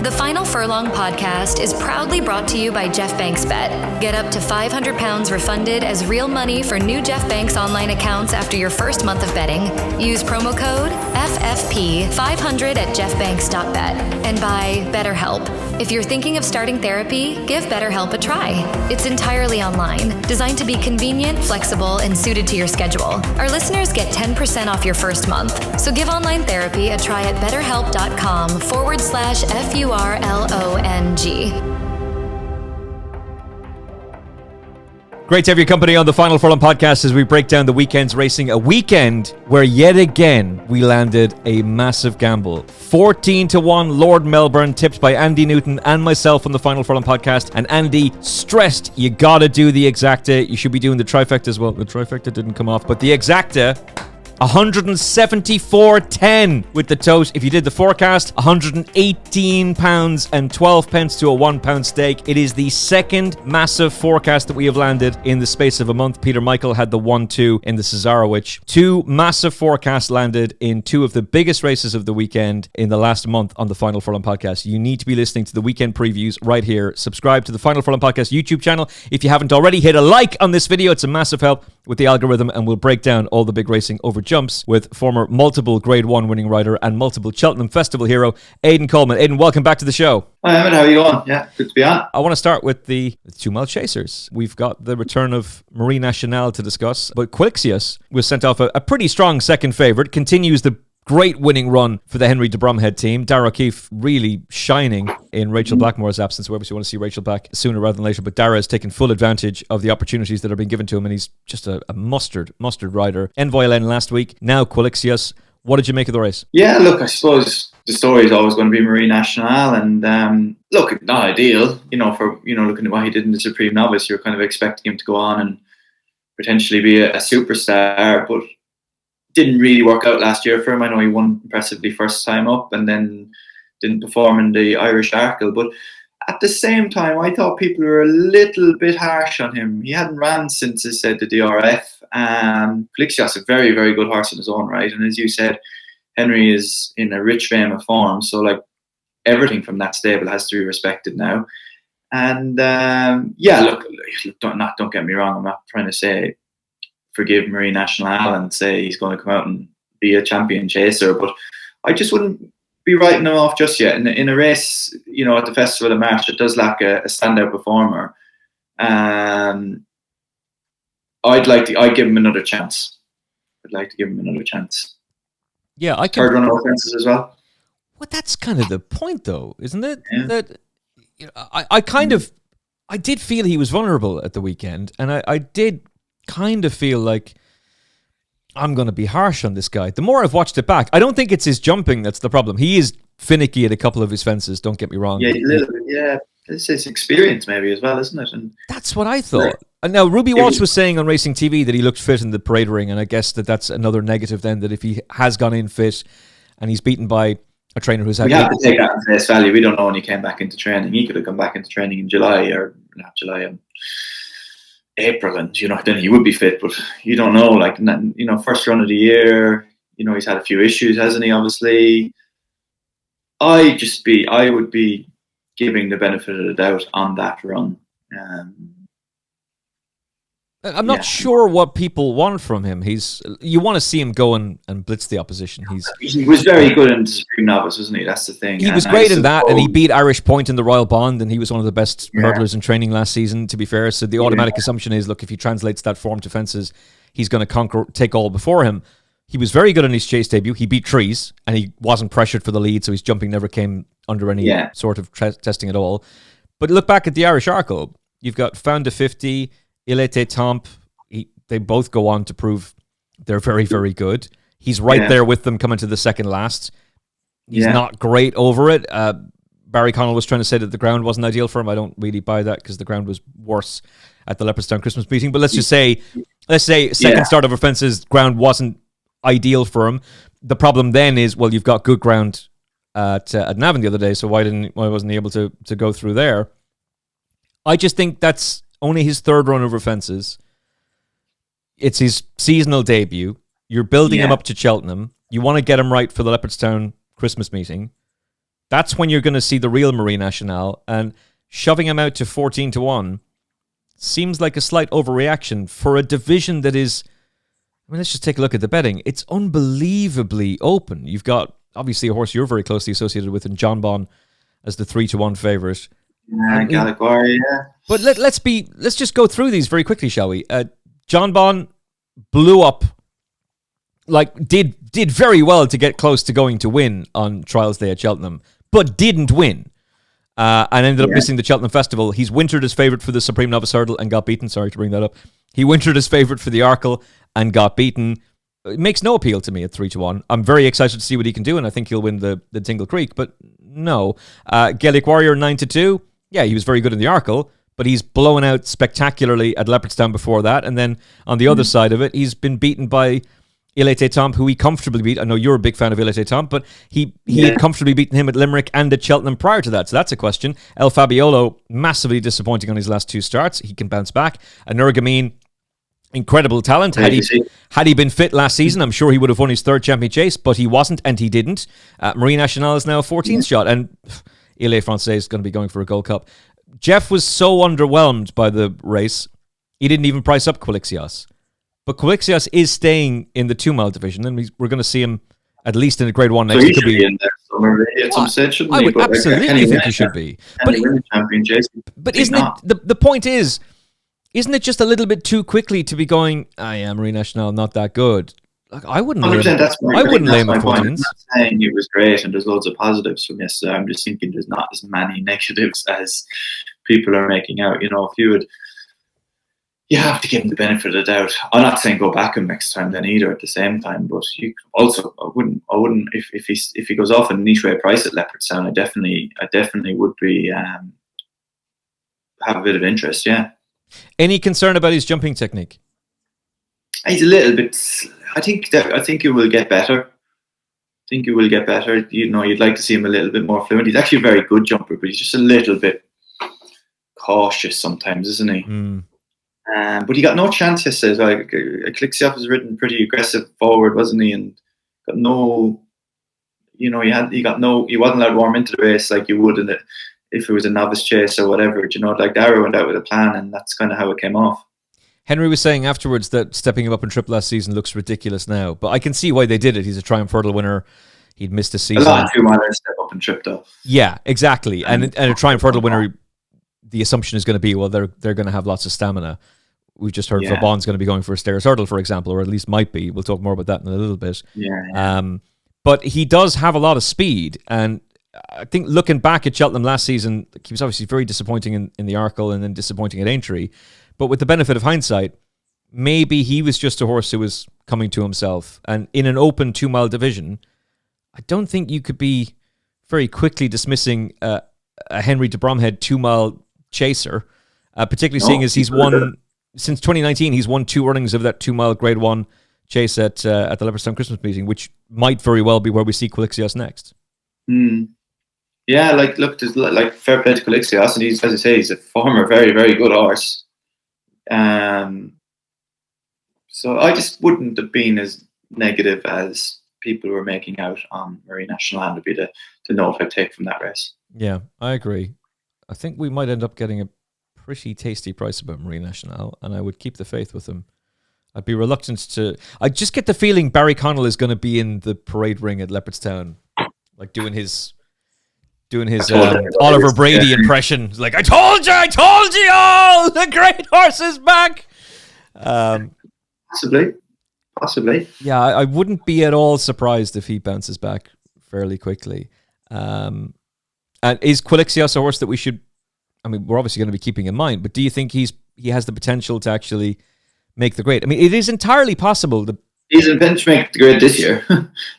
The Final Furlong podcast is proudly brought to you by Jeff Banks Bet. Get up to £500 refunded as real money for new Jeff Banks online accounts after your first month of betting. Use promo code FFP500 at jeffbanks.bet and buy BetterHelp. If you're thinking of starting therapy, give BetterHelp a try. It's entirely online, designed to be convenient, flexible, and suited to your schedule. Our listeners get 10% off your first month. So give online therapy a try at betterhelp.com/FURLONG. Great to have your company on the Final Furlong podcast as we break down the weekend's racing. A weekend where yet again we landed a massive gamble. 14-1 Lord Melbourne, tipped by Andy Newton and myself on the Final Furlong podcast. And Andy stressed you gotta do the exacta. You should be doing the trifecta as well. The trifecta didn't come off, but the exacta, 174.10 with the tote. If you did the forecast, £118.12 to a £1 stake. It is the second massive forecast that we have landed in the space of a month. Peter Michael had the 1-2 in the Cesarewitch. Two massive forecasts landed in two of the biggest races of the weekend in the last month on the Final Furlong podcast. You need to be listening to the weekend previews right here. Subscribe to the Final Furlong podcast YouTube channel. If you haven't already, hit a like on this video. It's a massive help with the algorithm, and we'll break down all the big racing over jumps with former multiple Grade 1 winning rider and multiple Cheltenham Festival hero, Aidan Coleman. Aidan, welcome back to the show. Hi, Emmet. How are you going? Yeah, good to be on. I want to start with the 2 mile chasers. We've got the return of Marine Nationale to discuss, but Quilixios was sent off a pretty strong second favourite, continues the great winning run for the Henry de Bromhead team. Dara O'Keefe really shining in Rachel Blackmore's absence. We obviously want to see Rachel back sooner rather than later, but Dara has taken full advantage of the opportunities that are being given to him, and he's just a mustard rider. Envoy Len last week, now Quilixios. What did you make of the race? Yeah, look, I suppose the story is always going to be Marine Nationale, and look, not ideal, for looking at what he did in the Supreme Novice. You're kind of expecting him to go on and potentially be a superstar, but didn't really work out last year for him. I know he won impressively first time up and then didn't perform in the Irish Arkle. But at the same time, I thought people were a little bit harsh on him. He hadn't ran since, he said, the DRF. Quilixios, a very, very good horse in his own right. And as you said, Henry is in a rich vein of form. So, everything from that stable has to be respected now. And, look, don't get me wrong. I'm not trying to say forgive Marine Nationale and say he's going to come out and be a champion chaser, but I just wouldn't be writing him off just yet. In a race, at the Festival of March, it does lack a standout performer. I'd give him another chance. Yeah, I can. Third run offenses as well. Well, that's kind of the point, though, isn't it? Yeah. That I did feel he was vulnerable at the weekend, and I did kind of feel like I'm going to be harsh on this guy. The more I've watched it back, I don't think it's his jumping that's the problem. He is finicky at a couple of his fences, don't get me wrong. Yeah, a little bit, yeah. It's his experience maybe as well, isn't it? And that's what I thought. And now, Ruby Walsh was saying on Racing TV that he looked fit in the parade ring, and I guess that's another negative then, that if he has gone in fit and he's beaten by a trainer who's had... We have to take that at face value. We don't know when he came back into training. He could have come back into training in April, and then he would be fit, but you don't know. First run of the year, he's had a few issues, hasn't he? Obviously, I would be giving the benefit of the doubt on that run. I'm not sure what people want from him. You want to see him go and blitz the opposition. He was very good in the Supreme Novice, wasn't he? That's the thing. He was great in that, and he beat Irish Point in the Royal Bond, and he was one of the best hurdlers in training last season, to be fair. So the automatic assumption is, look, if he translates that form to fences, he's going to take all before him. He was very good in his chase debut. He beat trees, and he wasn't pressured for the lead, so his jumping never came under any sort of testing at all. But look back at the Irish Arkle. You've got Found to 50, Il était Temp. They both go on to prove they're very, very good. He's right there with them coming to the second last. He's not great over it. Barry Connell was trying to say that the ground wasn't ideal for him. I don't really buy that, because the ground was worse at the Leopardstown Christmas meeting. But let's say second start over fences, ground wasn't ideal for him. The problem then is, you've got good ground at Navan the other day, so why wasn't he able to go through there? I just think that's only his third run over fences. It's his seasonal debut. You're building him up to Cheltenham. You want to get him right for the Leopardstown Christmas meeting. That's when you're going to see the real Marine Nationale, and shoving him out to 14-1 seems like a slight overreaction for a division that is... I mean, let's just take a look at the betting. It's unbelievably open. You've got, obviously, a horse you're very closely associated with in John Bon as the 3-1 favourite. Yeah, Gallagher, yeah. But let's just go through these very quickly, shall we? John Bon blew up, did very well to get close to going to win on Trials Day at Cheltenham, but didn't win. And ended up missing the Cheltenham Festival. He's wintered as favourite for the Supreme Novice Hurdle and got beaten. Sorry to bring that up. He wintered as favourite for the Arkle and got beaten. It makes no appeal to me at 3-1. I'm very excited to see what he can do, and I think he'll win the Tingle Creek, but no. Gaelic Warrior 9-2. Yeah, he was very good in the Arkle, but he's blown out spectacularly at Leopardstown before that. And then on the other side of it, he's been beaten by Il Était Temps, who he comfortably beat. I know you're a big fan of Il Était Temps, but he had comfortably beaten him at Limerick and at Cheltenham prior to that. So that's a question. El Fabiolo, massively disappointing on his last two starts. He can bounce back. Nurgameen, incredible talent. Had he been fit last season, I'm sure he would have won his third champion chase, but he wasn't, and he didn't. Marine Nationale is now a 14th shot, and Ile Francais is going to be going for a Gold Cup. Jeff was so underwhelmed by the race, he didn't even price up Quilixios. But Quilixios is staying in the 2-mile division, and we're going to see him at least in a Grade 1 next year. So he should be in there somewhere at some stage, shouldn't he? I would absolutely think he should be. But isn't it, the point is, isn't it just a little bit too quickly to be going, Marine Nationale, not that good? Like, I wouldn't lay him at 14s. I'm not saying it was great and there's loads of positives from yesterday. I'm just thinking there's not as many negatives as people are making out. You know, you have to give him the benefit of the doubt. I'm not saying go back him next time then either at the same time, but you also I wouldn't if he goes off a niche way price at Leopardstown, I definitely would be have a bit of interest, yeah. Any concern about his jumping technique? He's a little bit. I think it will get better. You know, you'd like to see him a little bit more fluent. He's actually a very good jumper, but he's just a little bit cautious sometimes, isn't he? But he got no chance yesterday. Like Quilixios was ridden pretty aggressive forward, wasn't he? And got no. You know, he wasn't allowed to warm into the race like you would if it was a novice chase or whatever. You know, like Darrow went out with a plan, and that's kind of how it came off. Henry was saying afterwards that stepping him up in trip last season looks ridiculous now, but I can see why they did it. He's a Triumph Hurdle winner. He'd missed a season. A lot of 2-milers step up and trip though. Yeah, exactly. And a Triumph Hurdle winner, the assumption is going to be, well, they're going to have lots of stamina. We've just heard Rubaud's going to be going for a Stairs Hurdle, for example, or at least might be. We'll talk more about that in a little bit. But he does have a lot of speed, and I think looking back at Cheltenham last season, he was obviously very disappointing in the Arkle and then disappointing at Aintree. But with the benefit of hindsight, maybe he was just a horse who was coming to himself. And in an open 2-mile division, I don't think you could be very quickly dismissing a Henry de Bromhead 2-mile chaser, particularly seeing as he's won, since 2019, he's won 2 runnings of that 2-mile Grade 1 chase at the Leopardstown Christmas meeting, which might very well be where we see Quilixios next. Yeah, look, there's fair play to Quilixios, and he's, as I say, he's a former very, very good horse. So I just wouldn't have been as negative as people were making out on Marine Nationale would be the note I'd take from that race. Yeah, I agree. I think we might end up getting a pretty tasty price about Marine Nationale, and I would keep the faith with him. I'd be reluctant to... I just get the feeling Barry Connell is going to be in the parade ring at Leopardstown, like doing his Oliver Brady impression. Like, I told you all, the great horse is back. Possibly. Yeah, I wouldn't be at all surprised if he bounces back fairly quickly. And is Quilixios a horse that we should... I mean, we're obviously going to be keeping in mind, but do you think he has the potential to actually make the grade? I mean, it is entirely possible that he's in bench make the grade this year.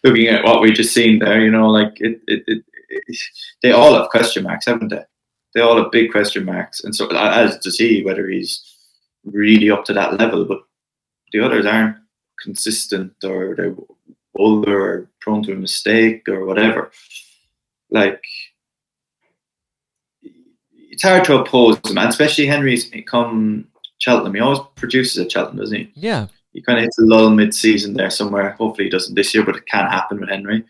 Looking at what we've just seen there, you know, like they all have question marks, haven't they? They all have big question marks, and so as to see whether he's really up to that level. But the others aren't consistent, or they're older, or prone to a mistake, or whatever. Like, it's hard to oppose him, and especially Henry's come Cheltenham. He always produces at Cheltenham, doesn't he? Yeah. He kind of hits a lull mid-season there somewhere. Hopefully he doesn't this year, but it can happen with Henry.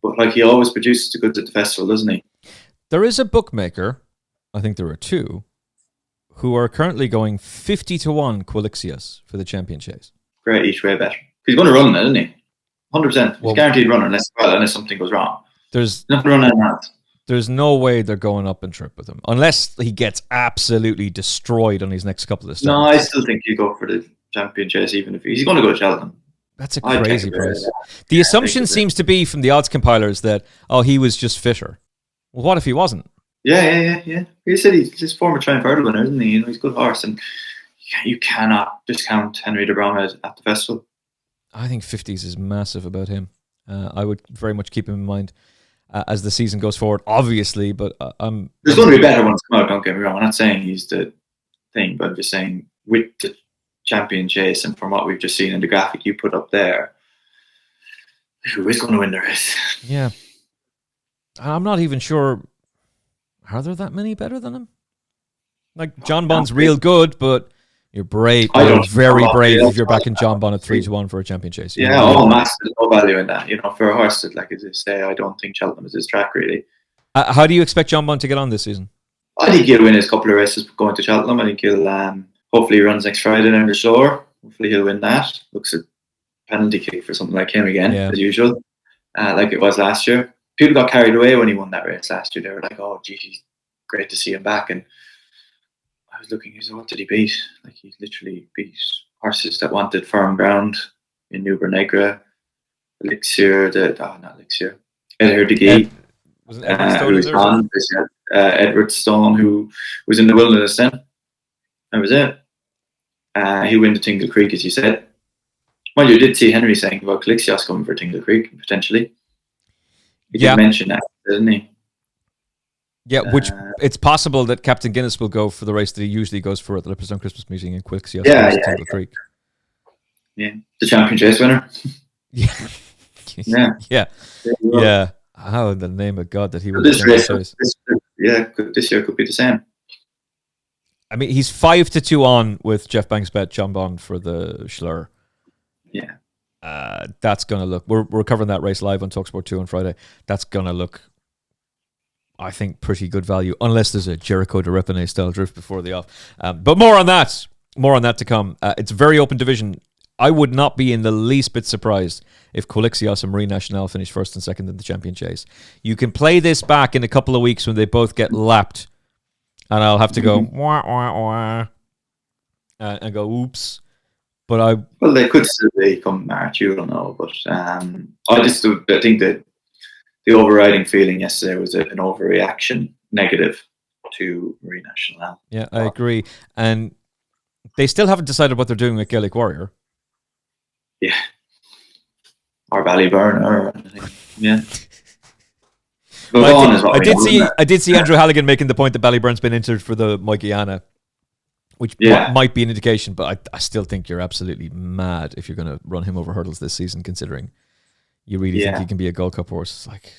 But like, he always produces the goods at the festival, doesn't he? There is a bookmaker, I think there are two, who are currently going 50-1 Quilixios for the Champion Chase. Great each way bet. He's going to run it, isn't he? 100%. He's guaranteed runner unless something goes wrong. There's nothing running in that. There's no way they're going up and trip with him unless he gets absolutely destroyed on his next couple of starts. No, I still think he'd go for the Champion Chase, even if he's going to go to Cheltenham. That's a crazy price. The assumption seems to be from the odds compilers that, he was just fitter. Well, what if he wasn't? Yeah. He said he's his former Triumph Hurdle winner, isn't he? He's a good horse, and you cannot discount Henry de Bromhead at the festival. I think 50s is massive about him. I would very much keep him in mind as the season goes forward, obviously, but there's going to be better ones come out, don't get me wrong. I'm not saying he's the thing, but I'm just saying with the Champion Chase and from what we've just seen in the graphic you put up there, who is going to win the race? Yeah. I'm not even sure, are there that many better than him? Like, John Bond's real good, but you're brave. You're very brave if you're backing John Bond at 3-1 for a Champion Chase. Yeah, massive. There's no value in that. For a horse that, like as I say, I don't think Cheltenham is his track, really. How do you expect John Bond to get on this season? I think he'll win his couple of races going to Cheltenham. I think he'll hopefully he runs next Friday down the shore. Hopefully he'll win that. Looks a penalty kick for something like him again, as usual, like it was last year. People got carried away when he won that race last year. They were like, "Oh, geez, great to see him back." And I was looking, what did he beat? Like, he literally beat horses that wanted firm ground in New Bernegra, Edward de Guy, Edward Stone, who was in the wilderness then. That was it. He went to Tingle Creek, as you said. Well, you did see Henry saying about Quilixios coming for Tingle Creek, potentially. He did mention that, didn't he? Yeah, which it's possible that Captain Guinness will go for the race that he usually goes for at the Leopardstown Christmas meeting in Quilixios. Tingle Creek. Yeah, the Champion Chase winner. Yeah. How in the name of God that he would this race? This year could be the same. I mean, he's 5-2 on with Jeff Banks bet John Bond for the Schlur. Yeah. That's going to look... We're covering that race live on TalkSport 2 on Friday. That's going to look, I think, pretty good value, unless there's a Jeriko De L'Isle style drift before the off. But more on that. More on that to come. It's a very open division. I would not be in the least bit surprised if Quilixios and Marine Nationale finish first and second in the Champion Chase. You can play this back in a couple of weeks when they both get lapped, and I'll have to go wah wah wah and go oops. But they could still come March. You don't know, but I think that the overriding feeling yesterday was an overreaction negative to Marine Nationale. Yeah, I agree, and they still haven't decided what they're doing with Gaelic Warrior. Yeah. Or Ballyburn or anything. Yeah. I did see Andrew Halligan making the point that Ballyburn's been entered for the Moigiana, which might be an indication, but I still think you're absolutely mad if you're going to run him over hurdles this season, considering you really think he can be a Gold Cup horse. It's like,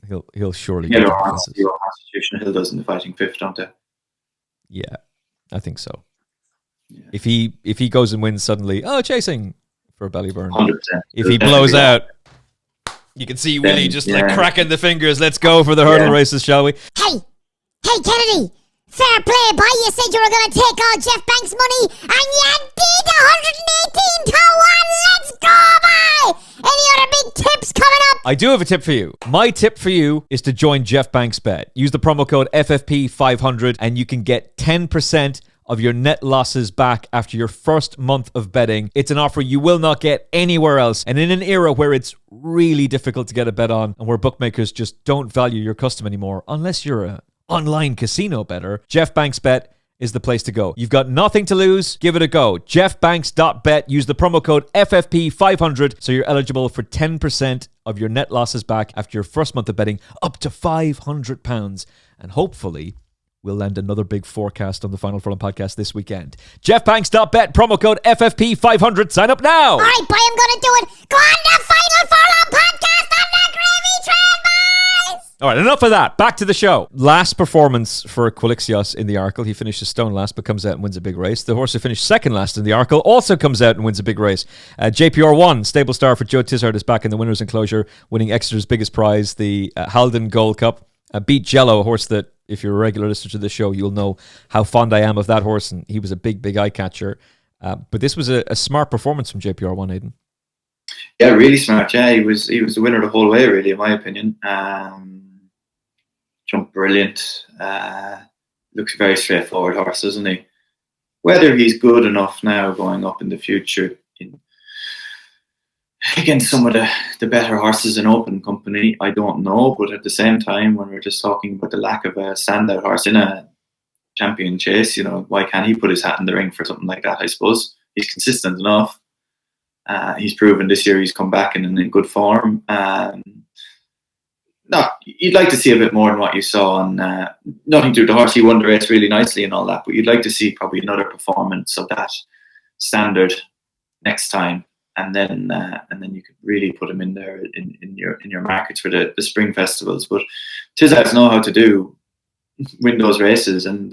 no, he'll surely get Constitution Hill does in the Fighting Fifth, don't they? Yeah, I think so. Yeah. If he goes and wins suddenly, chasing for Ballyburn. 100%. If he blows out, you can see Willie just like cracking the fingers. Let's go for the hurdle races, shall we? Hey, Kennedy, fair play, boy. You said you were going to take all Jeff Banks' money, and you did. 118 to 1. Let's go, boy. Any other big tips coming up? I do have a tip for you. My tip for you is to join Jeff Banks Bet. Use the promo code FFP500, and you can get 10% of your net losses back after your first month of betting. It's an offer you will not get anywhere else. And in an era where it's really difficult to get a bet on and where bookmakers just don't value your custom anymore, unless you're an online casino bettor, Jeff Banks Bet is the place to go. You've got nothing to lose. Give it a go. jeffbanks.bet. Use the promo code FFP500 so you're eligible for 10% of your net losses back after your first month of betting, up to £500. And hopefully we'll land another big forecast on the Final Furlong podcast this weekend. jeffbanks.bet, promo code FFP500. Sign up now. All right, boy, I'm going to do it. Go on the Final Furlong podcast on the Gravy Train, boys. All right, enough of that. Back to the show. Last performance for Quilixios in the Arkle. He finishes stone last, but comes out and wins a big race. The horse who finished second last in the Arkle also comes out and wins a big race. JPR One, stable star for Joe Tizard, is back in the winner's enclosure, winning Exeter's biggest prize, the Haldon Gold Cup. Beat Djelo, a horse that, if you're a regular listener to the show, you'll know how fond I am of that horse, and he was a big eye catcher. But this was a smart performance from JPR One, Aidan. Yeah, really smart. Yeah, he was the winner the whole way, really, in my opinion. Jumped brilliant. Looks a very straightforward horse, doesn't he? Whether he's good enough now going up in the future against some of the better horses in open company, I don't know. But at the same time, when we're just talking about the lack of a standout horse in a champion chase, why can't he put his hat in the ring for something like that? I suppose he's consistent enough. He's proven this year he's come back in good form. No, you'd like to see a bit more than what you saw on nothing to do with the horse. He won the race really nicely and all that, but you'd like to see probably another performance of that standard next time, and then you could really put him in there in your markets for the spring festivals. But Tizards know how to win those races, and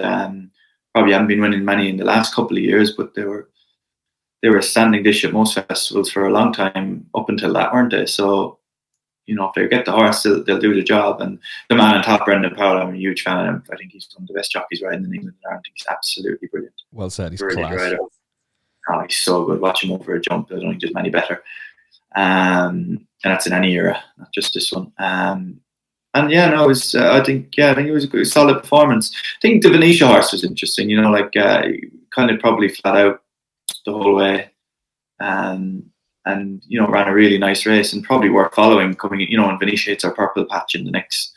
probably haven't been winning many in the last couple of years, but they were a standing dish at most festivals for a long time up until that, weren't they? So, if they get the horse, they'll do the job. And the man on top, Brendan Powell, I'm a huge fan of him. I think he's one of the best jockeys riding in England. I think he's absolutely brilliant. Well said. He's brilliant class. rider. Oh, he's so good. Watch him over a jump. I don't think there's many better. And that's in any era, not just this one. And yeah, no, it was. I think it was a good, solid performance. I think the Venetia horse was interesting. Kind of probably flat out the whole way. And ran a really nice race and probably worth following. Coming, and Venetia hits our purple patch in the next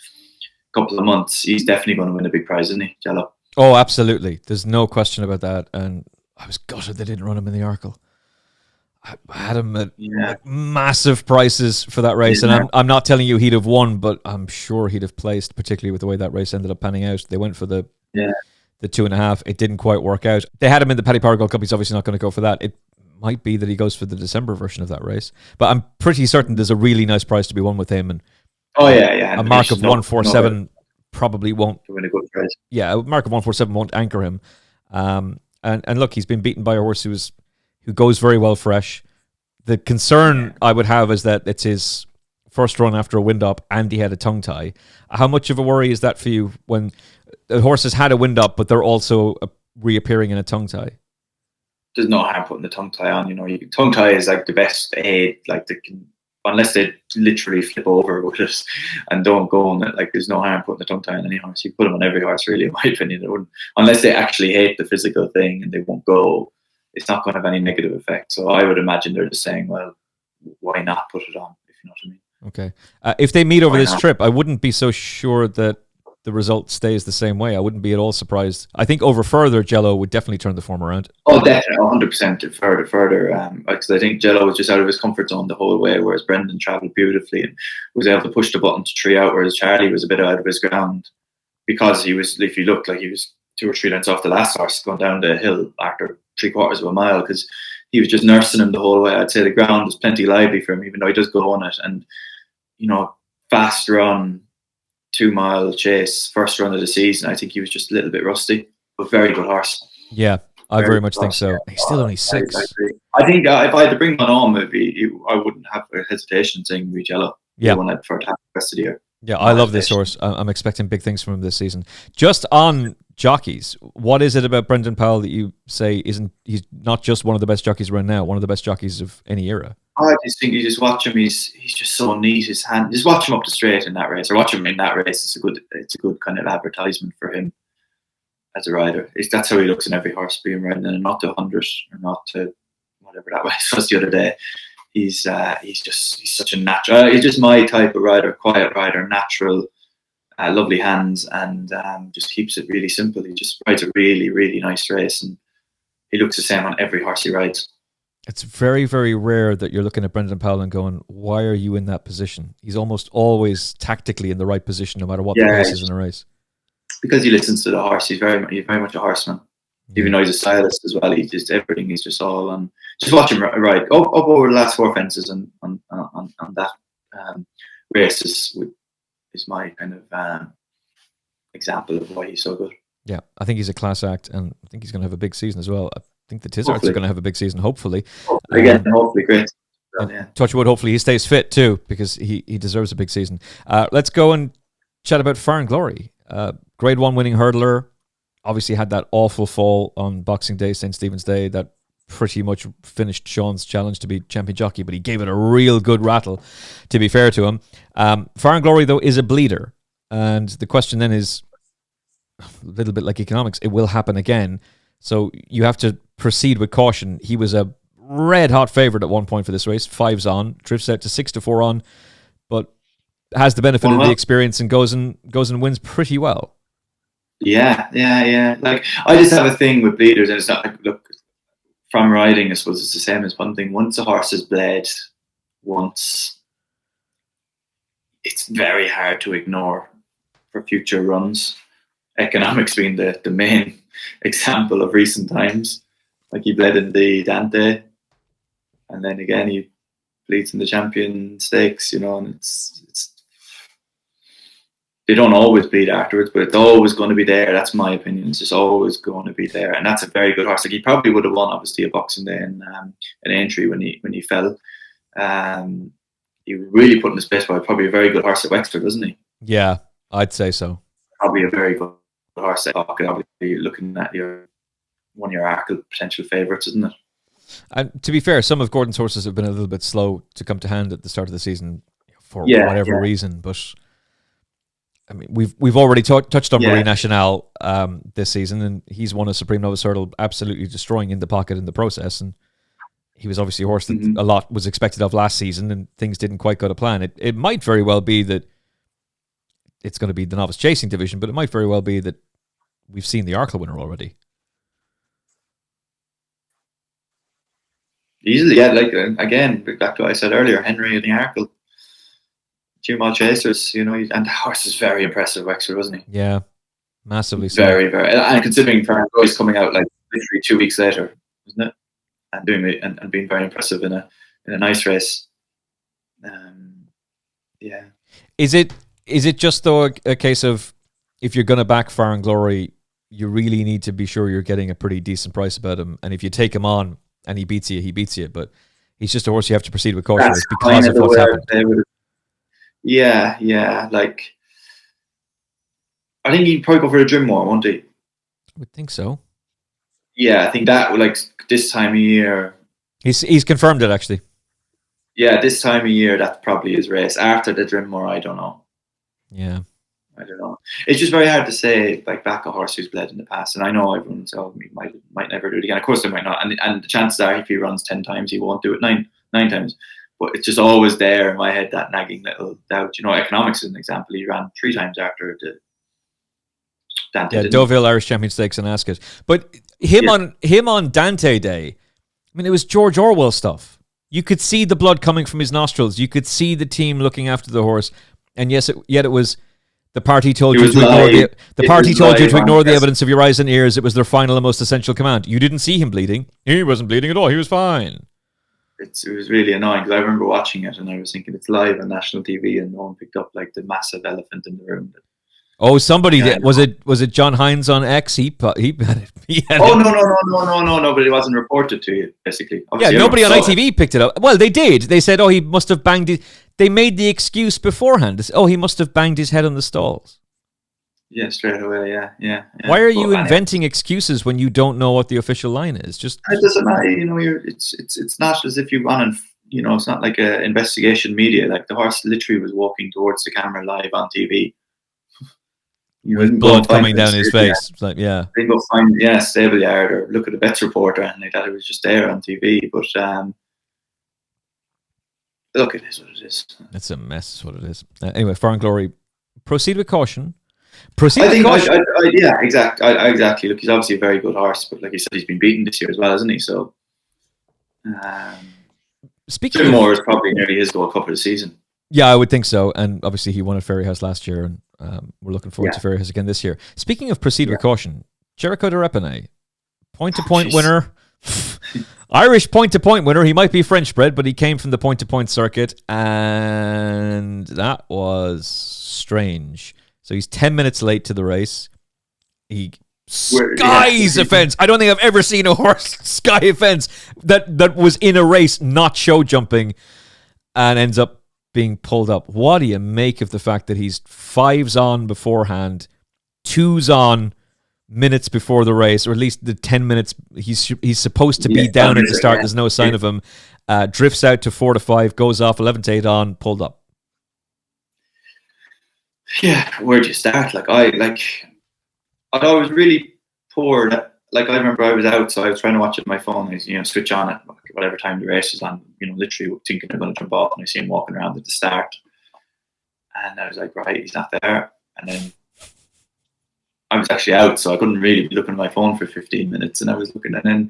couple of months. He's definitely going to win a big prize, isn't he, Djelo? Oh, absolutely. There's no question about that. And I was gutted they didn't run him in the Arkle. I had him at massive prices for that race, and I'm not telling you he'd have won, but I'm sure he'd have placed, particularly with the way that race ended up panning out. They went for the 2.5. It didn't quite work out. They had him in the Paddy Power Gold Cup. He's obviously not going to go for that. It might be that he goes for the December version of that race, but I'm pretty certain there's a really nice prize to be won with him. And a mark of 147 probably won't win a good prize. Yeah, a mark of 147 won't anchor him. And look, he's been beaten by a horse who goes very well fresh. The concern I would have is that it's his first run after a wind up and he had a tongue tie. How much of a worry is that for you when the horse has had a wind up, but they're also reappearing in a tongue tie? There's no harm putting the tongue tie on. Tongue tie is like the best aid. Like unless they literally flip over with it and don't go on it. Like there's no harm putting the tongue tie on any horse. You put them on every horse, really, in my opinion. Unless they actually hate the physical thing and they won't go, it's not going to have any negative effect. So I would imagine they're just saying, well, why not put it on? If you know what I mean. Okay. If they meet over this trip, I wouldn't be so sure that the result stays the same way. I wouldn't be at all surprised. I think over further, Djelo would definitely turn the form around. Oh, definitely, 100% further. Because I think Djelo was just out of his comfort zone the whole way, whereas Brendan travelled beautifully and was able to push the button to 3 out, whereas Charlie was a bit out of his ground because he was, if you looked like he was 2 or 3 lengths off the last horse going down the hill after 3/4 of a mile, because he was just nursing him the whole way. I'd say the ground was plenty lively for him, even though he does go on it. And, fast run, 2-mile chase, first run of the season, I think he was just a little bit rusty, but very good horse. Yeah, I very much think so. He's still only 6. I think if I had to bring one on, maybe I wouldn't have a hesitation saying Djelo. Yeah, one I'd prefer to have the rest of the year. Yeah, I love this horse. I'm expecting big things from him this season. Just on jockeys, what is it about Brendan Powell that you say he's not just one of the best jockeys around now, one of the best jockeys of any era? I just think you just watch him. He's just so neat. His hand. Just watch him up the straight in that race, or watch him in that race. It's a good kind of advertisement for him as a rider. That's how he looks in every horse being ridden, and not to 100 or not to whatever that race was the other day. He's such a natural. He's just my type of rider, quiet rider, natural, lovely hands, and just keeps it really simple. He just rides a really, really nice race, and he looks the same on every horse he rides. It's very, very rare that you're looking at Brendan Powell and going, why are you in that position? He's almost always tactically in the right position, no matter what the pace is in a race. Because he listens to the horse. He's very much a horseman. Even though he's a stylist as well, he's just everything. He's just all on. Just watch him ride up over the last 4 fences on that races with is my kind of example of why he's so good. Yeah, I think he's a class act, and I think he's going to have a big season as well. I think the Tizzards are going to have a big season, hopefully. Hopefully, great. Yeah. Touch wood, hopefully he stays fit too, because he deserves a big season. Let's go and chat about Farren Glory. Grade 1 winning hurdler. Obviously had that awful fall on Boxing Day, St. Stephen's Day, that pretty much finished Sean's challenge to be champion jockey, but he gave it a real good rattle, to be fair to him. Farren Glory, though, is a bleeder. And the question then is, a little bit like economics, it will happen again. So you have to proceed with caution. He was a red-hot favourite at one point for this race. 5's on, drifts out to 6-4 on, but has the benefit of the experience and goes and wins pretty well. Yeah. Like, I just have a thing with bleeders, and it's not like, look, from riding, I suppose it's the same as one thing. Once a horse is bled, it's very hard to ignore for future runs. Economics being the main example of recent times. Like, he bled in the Dante, and then again he bleeds in the Champion Stakes, and it's they don't always bleed afterwards, but it's always going to be there. That's my opinion. It's just always going to be there, and that's a very good horse. Like, he probably would have won, obviously, a Boxing Day in Aintree when he fell. He really put in his place by probably a very good horse at Exeter, doesn't he? Yeah, I'd say so. Probably a very good horse at Ascot. Obviously, you're looking at one of your Arkle potential favourites, isn't it? And to be fair, some of Gordon's horses have been a little bit slow to come to hand at the start of the season for whatever reason, but I mean, we've already touched on Marine Nationale this season, and he's won a Supreme Novice Hurdle, absolutely destroying in the pocket in the process. And he was obviously a horse that a lot was expected of last season, and things didn't quite go to plan. It might very well be that it's going to be the novice chasing division, but it might very well be that we've seen the Arkle winner already. Easily, yeah. Like, again, back to what I said earlier, Henry and the Arkle. 2 mile chasers, and the horse is very impressive, Exeter, wasn't he? Yeah, massively so. Very, very. And considering Farren Glory's coming out like literally 2 weeks later, isn't it? And doing it and being very impressive in a nice race. Yeah. Is it just though a case of, if you're going to back Farren Glory, you really need to be sure you're getting a pretty decent price about him, and if you take him on and he beats you, but he's just a horse you have to proceed with caution because of what's happened. Yeah. Like, I think he'd probably go for a Drimore, won't he? I would think so. Yeah, I think that, like, this time of year. He's confirmed it, actually. Yeah, this time of year, that's probably his race. After the Drimore, I don't know. Yeah. I don't know. It's just very hard to say, like, back a horse who's bled in the past. And I know everyone he might never do it again. Of course, they might not. And the chances are, if he runs 10 times, he won't do it nine times. But it's just always there in my head, that nagging little doubt. Economics is an example. He ran 3 times after the Dante. Yeah, Deauville Irish Champion Stakes and Ascot. But him on Dante Day, I mean, it was George Orwell stuff. You could see the blood coming from his nostrils. You could see the team looking after the horse. And yet it was the party told you to ignore the evidence of your eyes and ears. It was their final and most essential command. You didn't see him bleeding. He wasn't bleeding at all. He was fine. It was really annoying, because I remember watching it and I was thinking, it's live on national TV, and no one picked up, like, the massive elephant in the room. Oh, somebody did. Was it John Hines on X? He had it. No, but it wasn't reported to you, basically. Obviously, nobody on ITV picked it up. Well, they did. They said, he must have banged his... They made the excuse beforehand. He must have banged his head on the stalls. Yeah, straight away, yeah. Why are you inventing excuses when you don't know what the official line is? Just it doesn't matter, it's not as if you run and, it's not like a investigation media. Like, the horse literally was walking towards the camera live on TV. With blood coming down his face. It's like, yeah. They go find, stable yard or look at a bets report or anything like that. It was just there on TV. But look, it is what it is. It's a mess, is what it is. Anyway, Farren Glory, proceed with caution. Exactly. Look, he's obviously a very good horse, but like you said, he's been beaten this year as well, hasn't he? So, speaking more is probably nearly his Gold Cup of the season. Yeah, I would think so. And obviously, he won at Fairyhouse last year, and we're looking forward to Fairyhouse again this year. Speaking of proceed with caution, Jeriko Du Reponet, point-to-point winner. Irish point-to-point winner. He might be French bred, but he came from the point-to-point circuit, and that was strange. So he's 10 minutes late to the race. He skies a fence. I don't think I've ever seen a horse sky a fence that was in a race, not show jumping, and ends up being pulled up. What do you make of the fact that he's 5s on beforehand, 2s on minutes before the race, or at least the 10 minutes he's supposed to be down at the start? There's no sign of him. Drifts out to 4 to 5, goes off 11 to 8 on, pulled up. Yeah, where'd you start? I was really poor. I remember I was out, so I was trying to watch it on my phone. I switch on it whatever time the race was on. Literally thinking I'm going to jump off, and I see him walking around at the start, and I was like, right, he's not there. And then I was actually out, so I couldn't really be looking at my phone for 15 minutes. And I was looking, and then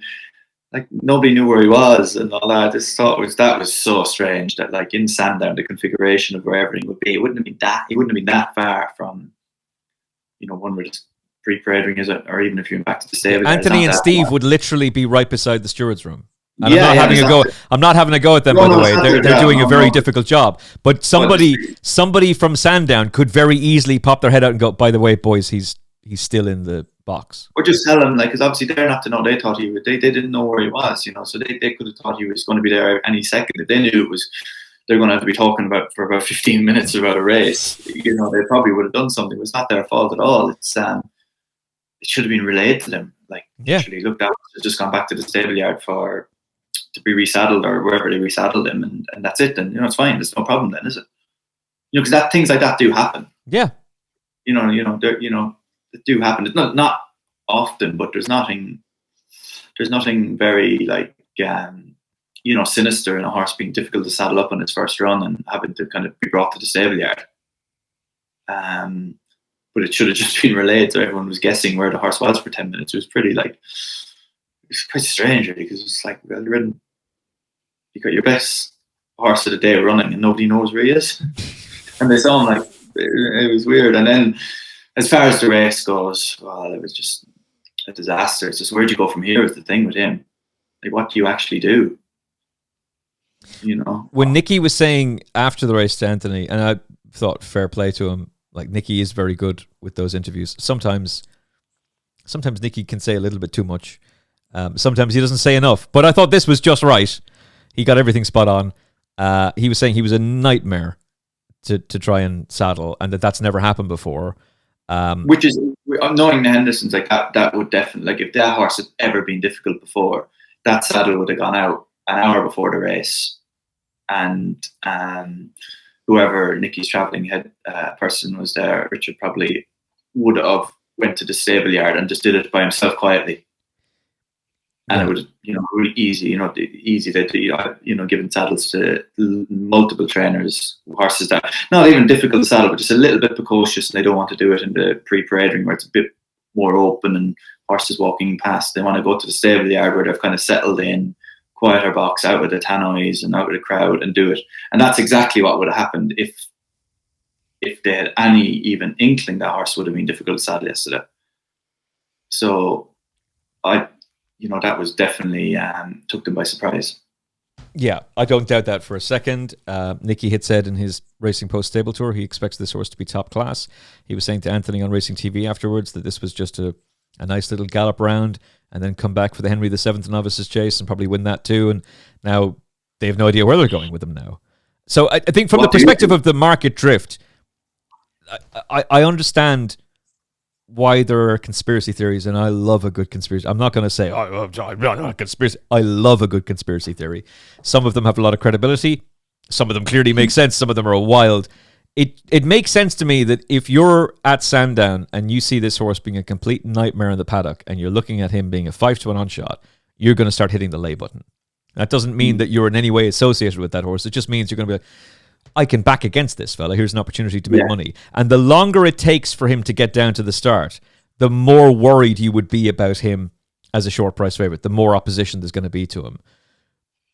nobody knew where he was and all that. I just thought that was so strange that in Sandown, the configuration of where everything would be, it wouldn't have been that far from one where just pre-parading is it, or even if you went back to the stable. Anthony and Steve would literally be right beside the steward's room. And I'm not having a go at them, by the way. They're doing a very difficult job. But somebody from Sandown could very easily pop their head out and go, by the way, boys, he's still in the box. Or just tell them, because obviously they're not to know. They thought they didn't know where he was, so they could have thought he was going to be there any second. If they knew they're going to have to be talking about for about 15 minutes about a race, they probably would have done something. It's not their fault at all. It's it should have been relayed to them. Literally looked out, just gone back to the stable yard to be resaddled or wherever they resaddled him, and that's it. Then it's fine. There's no problem then, is it? Because things like that do happen. Yeah. It do happen. It's not often, but there's nothing very sinister in a horse being difficult to saddle up on its first run and having to kind of be brought to the stable yard. But it should have just been relayed, so everyone was guessing where the horse was for 10 minutes. It was pretty it's quite strange, really, because it's you got your best horse of the day running and nobody knows where he is. And they saw him, it was weird. And then as far as the race goes, well, it was just a disaster. It's just, where'd you go from here is the thing with him. What do you actually do? When Nicky was saying after the race to Anthony, and I thought fair play to him, Nicky is very good with those interviews. Sometimes Nicky can say a little bit too much. Sometimes he doesn't say enough. But I thought this was just right. He got everything spot on. He was saying he was a nightmare to try and saddle, and that's never happened before. Which is, knowing the Hendersons, that would definitely, if that horse had ever been difficult before, that saddle would have gone out an hour before the race, and whoever Nicky's travelling head person was there, Richard, probably would have went to the stable yard and just did it by himself quietly. And it was, really easy, easy to, giving saddles to multiple trainers, horses that, not even difficult to saddle, but just a little bit precocious, and they don't want to do it in the pre-parade ring where it's a bit more open and horses walking past. They want to go to the stable yard where they've kind of settled in, quieter box, out with the tannoys and out with the crowd, and do it. And that's exactly what would have happened if they had any even inkling that horse would have been difficult to saddle yesterday. So that was definitely took them by surprise. Yeah, I don't doubt that for a second. Nicky had said in his Racing Post stable tour he expects this horse to be top class. He was saying to Anthony on Racing TV afterwards that this was just a nice little gallop round and then come back for the Henry VII Novices Chase and probably win that too. And now they have no idea where they're going with him now. So I think from the perspective of the market drift, I understand why there are conspiracy theories, and I love a good conspiracy. I'm not going to say, conspiracy. I love a good conspiracy theory. Some of them have a lot of credibility. Some of them clearly make sense. Some of them are wild. It makes sense to me that if you're at Sandown and you see this horse being a complete nightmare in the paddock and you're looking at him being a 5-1 on shot, you're going to start hitting the lay button. That doesn't mean that you're in any way associated with that horse. It just means you're going to be like, I can back against this fella. Here's an opportunity to make money. And the longer it takes for him to get down to the start, the more worried you would be about him as a short price favorite, the more opposition there's going to be to him.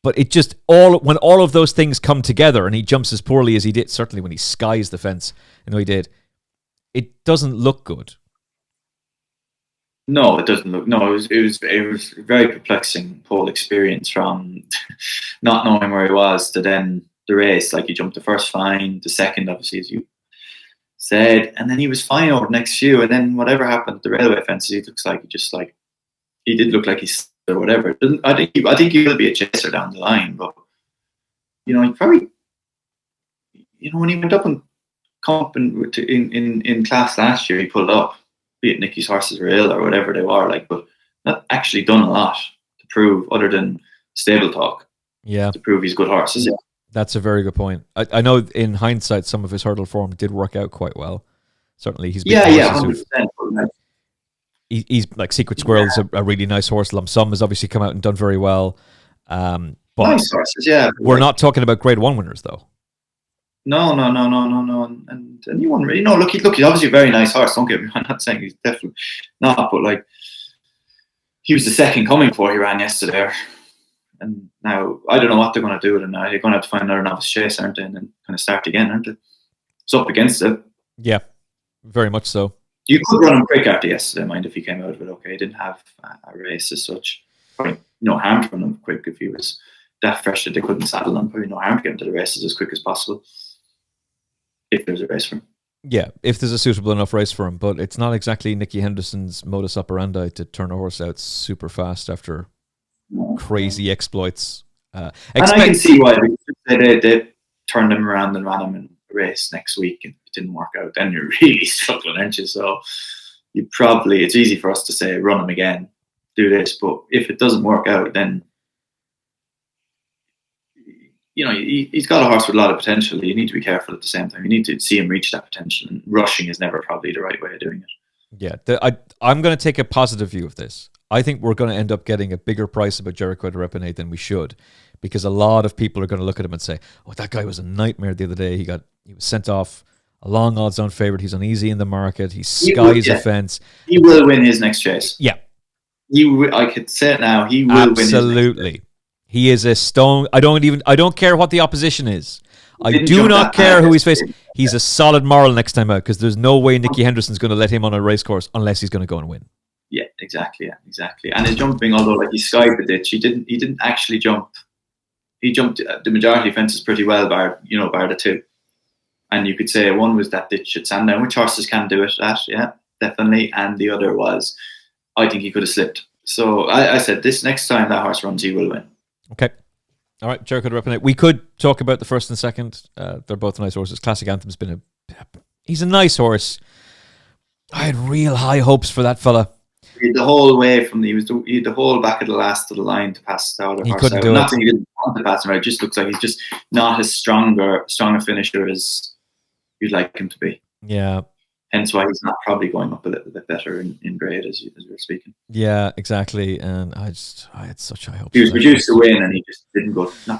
But it just, when all of those things come together and he jumps as poorly as he did, certainly when he skies the fence, he did, it doesn't look good. No, it doesn't look. No, it was a very perplexing whole experience from not knowing where he was to then the race. Like he jumped the first fine, the second, obviously, as you said, and then he was fine over the next few. And then whatever happened at the railway fences, he looks like he did look like he's or whatever. I think he will be a chaser down the line, but he probably, when he went up and comp in class last year, he pulled up. Be it Nicky's horses were ill or whatever they were, but not actually done a lot to prove other than stable talk. Yeah, to prove he's good horses. That's a very good point. I know in hindsight, some of his hurdle form did work out quite well. Certainly, he's 100%. He's like Secret Squirrel's a really nice horse. Lump Sum has obviously come out and done very well. But nice horses, yeah. We're not talking about Grade 1 winners though. No. And anyone really? No, look, he's obviously a very nice horse. Don't get me. I'm not saying he's definitely not, but he was the second coming before he ran yesterday. And now I don't know what they're going to do with him now. They're going to have to find another novice chase, aren't they? And then kind of start again, aren't they? It's up against it. Yeah, very much so. You could run him quick after yesterday, mind if he came out of it. Okay, he didn't have a race as such. Probably no harm to run him quick if he was that fresh that they couldn't saddle him. Probably no harm to get him to the races as quick as possible. If there's a race for him. Yeah, if there's a suitable enough race for him. But it's not exactly Nicky Henderson's modus operandi to turn a horse out super fast after crazy exploits. And I can see why they turned him around and ran him in a race next week and it didn't work out. Then you're really struggling, aren't you? So it's easy for us to say, run him again, do this. But if it doesn't work out, then he's got a horse with a lot of potential. You need to be careful at the same time. You need to see him reach that potential, and rushing is never probably the right way of doing it. Yeah, I'm going to take a positive view of this. I think we're going to end up getting a bigger price about Jeriko De L'Isle than we should, because a lot of people are going to look at him and say, "Oh, that guy was a nightmare the other day. He was sent off a long odds-on favorite. He's uneasy in the market. He skies a fence. He will win his next chase. Yeah, I could say it now. He will win. Absolutely. He is a stone. I don't care what the opposition is. I do not care who he's facing. He's a solid moral next time out, because there's no way Nicky Henderson's going to let him on a race course unless he's going to go and win. Yeah, exactly. And his jumping, although he skied the ditch, he didn't actually jump. He jumped the majority of fences pretty well, bar the two. And you could say one was that ditch at Sandown, which horses can do it at, yeah, definitely. And the other was, I think he could have slipped. So I said, this next time that horse runs, he will win. Okay. All right, Jericho De Reponet. We could talk about the first and second. They're both nice horses. Classic Anthem's he's a nice horse. I had real high hopes for that fella. He had the whole way he had the whole back of the last of the line to pass the other horse. He couldn't do it. Not that he didn't want to pass him out. It just looks like he's just not as strong a finisher as you'd like him to be. Yeah. Hence why he's not probably going up a little bit better in grade as we were speaking. Yeah, exactly. And I had such high hopes. He was produced to win, and he just didn't go through.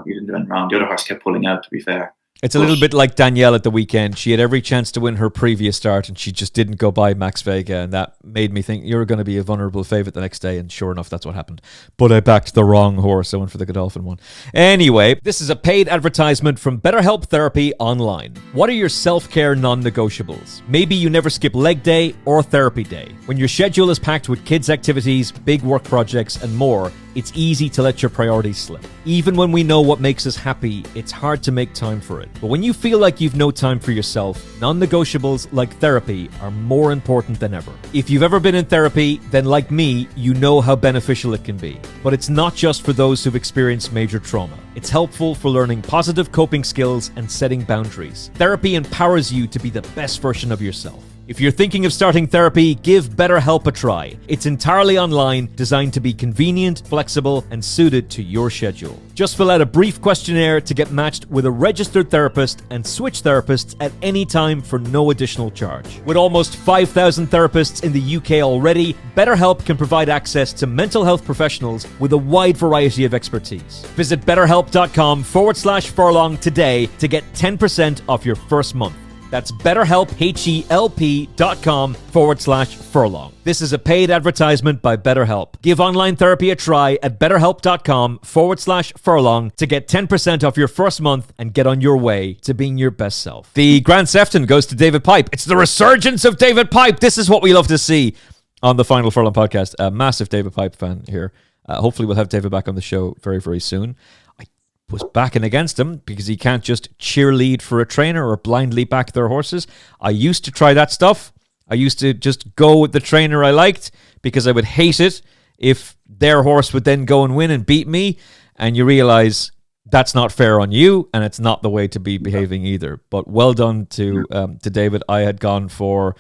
He didn't win round. The other horse kept pulling out, to be fair. It's a little bit like Danielle at the weekend. She had every chance to win her previous start, and she just didn't go by Max Vega, and that made me think you're going to be a vulnerable favourite the next day, and sure enough, that's what happened. But I backed the wrong horse. I went for the Godolphin one. Anyway, this is a paid advertisement from BetterHelp Therapy Online. What are your self-care non-negotiables? Maybe you never skip leg day or therapy day. When your schedule is packed with kids' activities, big work projects, and more, it's easy to let your priorities slip. Even when we know what makes us happy, it's hard to make time for it. But when you feel like you've no time for yourself, non-negotiables like therapy are more important than ever. If you've ever been in therapy, then like me, you know how beneficial it can be. But it's not just for those who've experienced major trauma. It's helpful for learning positive coping skills and setting boundaries. Therapy empowers you to be the best version of yourself. If you're thinking of starting therapy, give BetterHelp a try. It's entirely online, designed to be convenient, flexible, and suited to your schedule. Just fill out a brief questionnaire to get matched with a registered therapist and switch therapists at any time for no additional charge. With almost 5,000 therapists in the UK already, BetterHelp can provide access to mental health professionals with a wide variety of expertise. Visit betterhelp.com/furlong today to get 10% off your first month. That's BetterHelp, HELP.com/furlong. This is a paid advertisement by BetterHelp. Give online therapy a try at betterhelp.com/furlong to get 10% off your first month and get on your way to being your best self. The Grand Sefton goes to David Pipe. It's the resurgence of David Pipe. This is what we love to see. on the Final Furlong podcast. A massive David Pipe fan here. Hopefully we'll have David back on the show very, very soon. I was backing against him because he can't just cheerlead for a trainer or blindly back their horses. I used to try that stuff. I used to just go with the trainer I liked because I would hate it if their horse would then go and win and beat me. And you realize that's not fair on you, and it's not the way to be behaving either. But well done to David. I had gone for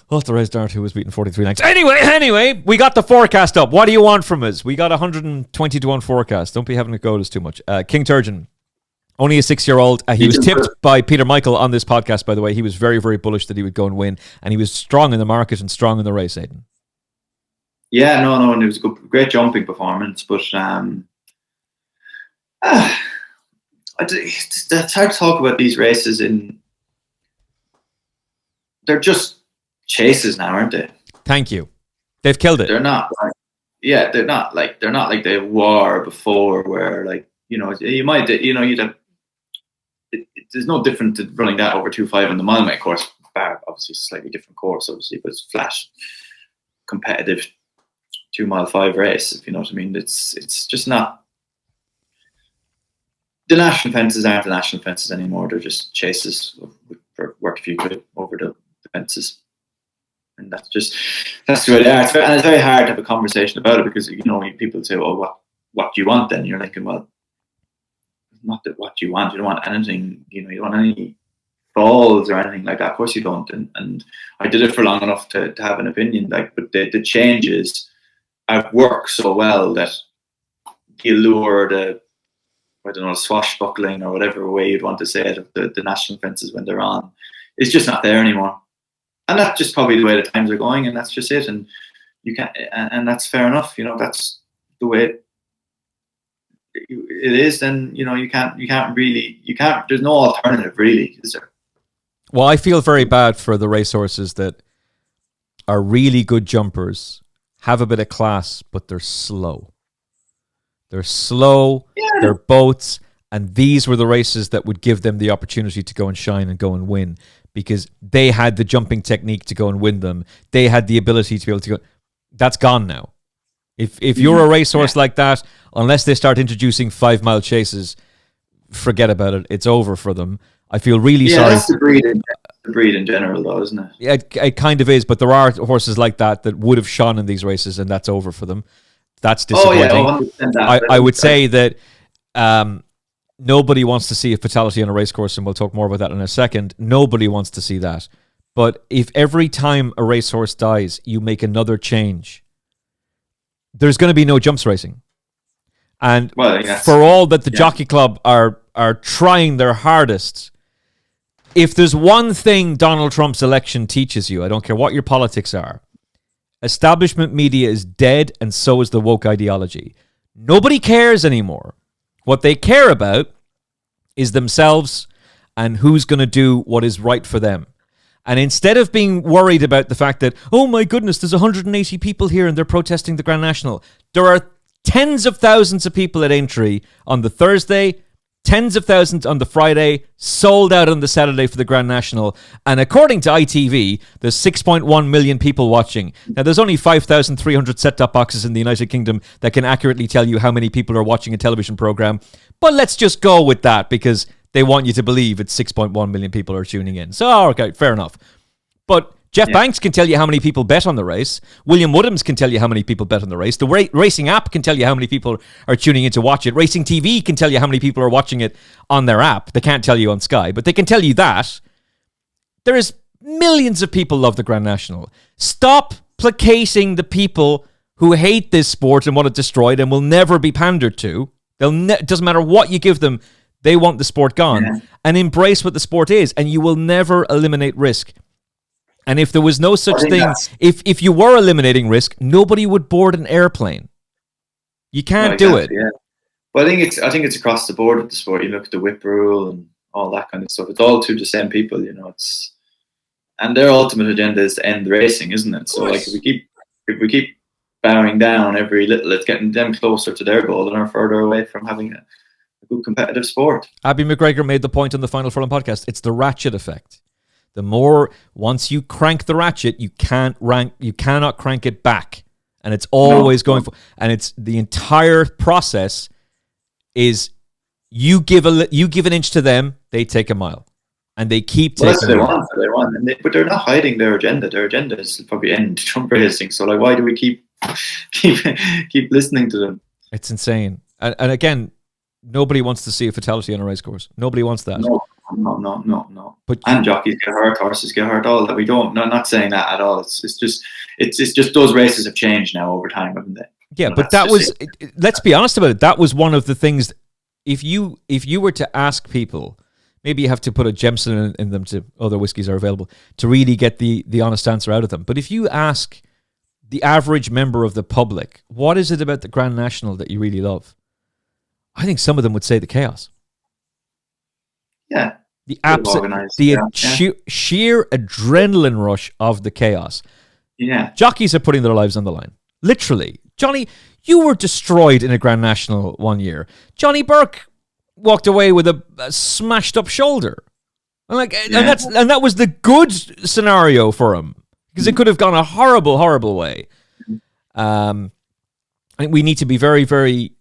the race dart who was beaten 43 lengths. Anyway, we got the forecast up. What do you want from us? We got 120 to 1 forecast. Don't be having to go this too much. King Turgeon, only a 6-year-old. He was tipped by Peter Michael on this podcast, by the way. He was very, very bullish that he would go and win, and he was strong in the market and strong in the race, Aidan. Yeah, no, and it was a great jumping performance, but it's hard to talk about these races they're just chases now, aren't they? Thank you. They've killed it. They're not like they were before, where like, you know, you might, you know, you'd have, there's no different to running that over 2.5 in the mile mate course. Obviously, it's a slightly different course, obviously, but it's flash competitive 2 mile 5 race, if you know what I mean. It's just not. The national fences aren't the national fences anymore. They're just chases for work if you could over the fences. And that's the way they are. And it's very hard to have a conversation about it because, you know, people say, "Oh, what do you want?" Then you're thinking, well, not that what you want. You don't want anything. You know, you don't want any balls or anything like that. Of course you don't. And I did it for long enough to have an opinion. Like, but the changes have worked so well that the allure, swashbuckling or whatever way you'd want to say it, of the national fences when they're on, is just not there anymore. And that's just probably the way the times are going, and that's just it. And you can't, and that's fair enough. You know, that's the way it is. Then, you know, you can't. There's no alternative, really, is there? Well, I feel very bad for the racehorses that are really good jumpers, have a bit of class, but they're slow. They're slow. Yeah. They're boats, and these were the races that would give them the opportunity to go and shine and go and win. Because they had the jumping technique to go and win them. They had the ability to be able to go. That's gone now. If you're a racehorse like that, unless they start introducing 5 mile chases, forget about it. It's over for them. I feel really sorry. That's the breed in general, though, isn't it? Yeah, it kind of is. But there are horses like that would have shone in these races, and that's over for them. That's disappointing. I would say that nobody wants to see a fatality on a racecourse, and we'll talk more about that in a second. Nobody wants to see that. But if every time a racehorse dies, you make another change, there's going to be no jumps racing. And for all that the Jockey Club are trying their hardest, if there's one thing Donald Trump's election teaches you, I don't care what your politics are, establishment media is dead, and so is the woke ideology. Nobody cares anymore. What they care about is themselves and who's going to do what is right for them. And instead of being worried about the fact that, oh my goodness, there's 180 people here and they're protesting the Grand National, there are tens of thousands of people at Aintree on the Thursday, tens of thousands on the Friday, sold out on the Saturday for the Grand National. And according to ITV, there's 6.1 million people watching. Now, there's only 5,300 set-top boxes in the United Kingdom that can accurately tell you how many people are watching a television program. But let's just go with that because they want you to believe it's 6.1 million people are tuning in. So, okay, fair enough. But Jeff Banks can tell you how many people bet on the race. William Woodhams can tell you how many people bet on the race. The racing app can tell you how many people are tuning in to watch it. Racing TV can tell you how many people are watching it on their app. They can't tell you on Sky, but they can tell you that. There is millions of people love the Grand National. Stop placating the people who hate this sport and want it destroyed and will never be pandered to. It doesn't matter what you give them. They want the sport gone. Yeah. And embrace what the sport is, and you will never eliminate risk. And if there was no such thing, if you were eliminating risk, nobody would board an airplane. You can't do it. Yeah. Well, I think it's across the board with the sport. You look at the whip rule and all that kind of stuff. It's all to the same people, you know. And their ultimate agenda is to end racing, isn't it? So, like, if we keep bowing down every little, it's getting them closer to their goal and are further away from having a good competitive sport. Abby McGregor made the point on the Final Furlong podcast. It's the ratchet effect. The more, once you crank the ratchet, you cannot crank it back. And it's always going for, and it's the entire process is you give an inch to them, they take a mile. And they keep taking that's what they want. But they're not hiding their agenda. Their agenda is probably end Trump racing. So like, why do we keep listening to them? It's insane. And again, nobody wants to see a fatality on a racecourse. Nobody wants that. No. But jockeys get hurt, horses get hurt, all that. We don't. No, not saying that at all. It's just those races have changed now over time, haven't they? Yeah, but that was. Let's be honest about it. That was one of the things. If you were to ask people, maybe you have to put a Jameson in them to other whiskies are available to really get the honest answer out of them. But if you ask the average member of the public, what is it about the Grand National that you really love? I think some of them would say the chaos. Yeah. Sheer adrenaline rush of the chaos. Yeah. Jockeys are putting their lives on the line. Literally. Johnny, you were destroyed in a Grand National one year. Johnny Burke walked away with a smashed up shoulder. And that was the good scenario for him. Because it could have gone a horrible, horrible way. I think we need to be very, very...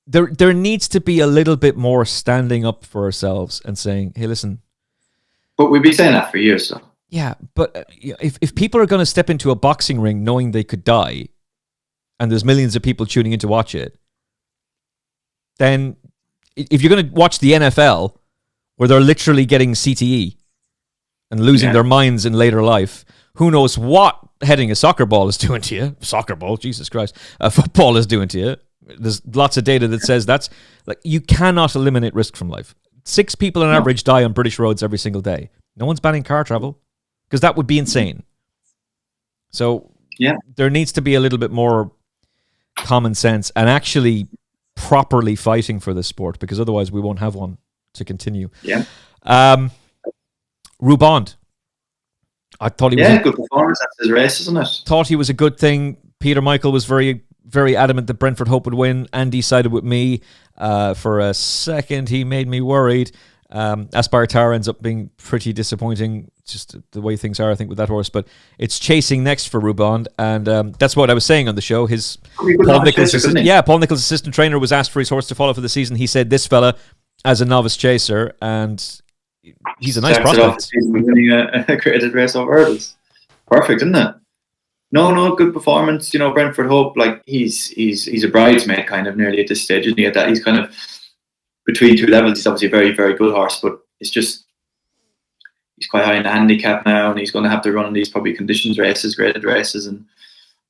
There needs to be a little bit more standing up for ourselves and saying, hey, listen. But we've been saying that for years, so. Yeah, but if people are going to step into a boxing ring knowing they could die, and there's millions of people tuning in to watch it, then if you're going to watch the NFL, where they're literally getting CTE and losing their minds in later life, who knows what heading a soccer ball is doing to you? Soccer ball, Jesus Christ. Football is doing to you. There's lots of data that says that's like you cannot eliminate risk from life. 6 people on average die on British roads every single day. No one's banning car travel because that would be insane. So there needs to be a little bit more common sense and actually properly fighting for this sport because otherwise we won't have one to continue. Yeah. Rubaud. I thought he was good performance. That's his race, isn't it? Thought he was a good thing. Peter Michael was very, very adamant that Brentford Hope would win. Andy sided with me. For a second, he made me worried. Aspire Tower ends up being pretty disappointing, just the way things are, I think, with that horse. But it's chasing next for Rubaud, and that's what I was saying on the show. Paul Nicholls' assistant trainer was asked for his horse to follow for the season. He said this fella as a novice chaser, and he's a nice prospect. Winning a graded race over hurdles. Perfect, isn't it? No, good performance. Brentford Hope, like he's a bridesmaid kind of nearly at this stage, isn't he? At that, he's kind of between two levels. He's obviously a very, very good horse, but it's just he's quite high in the handicap now, and he's going to have to run in these probably conditions races, graded races, and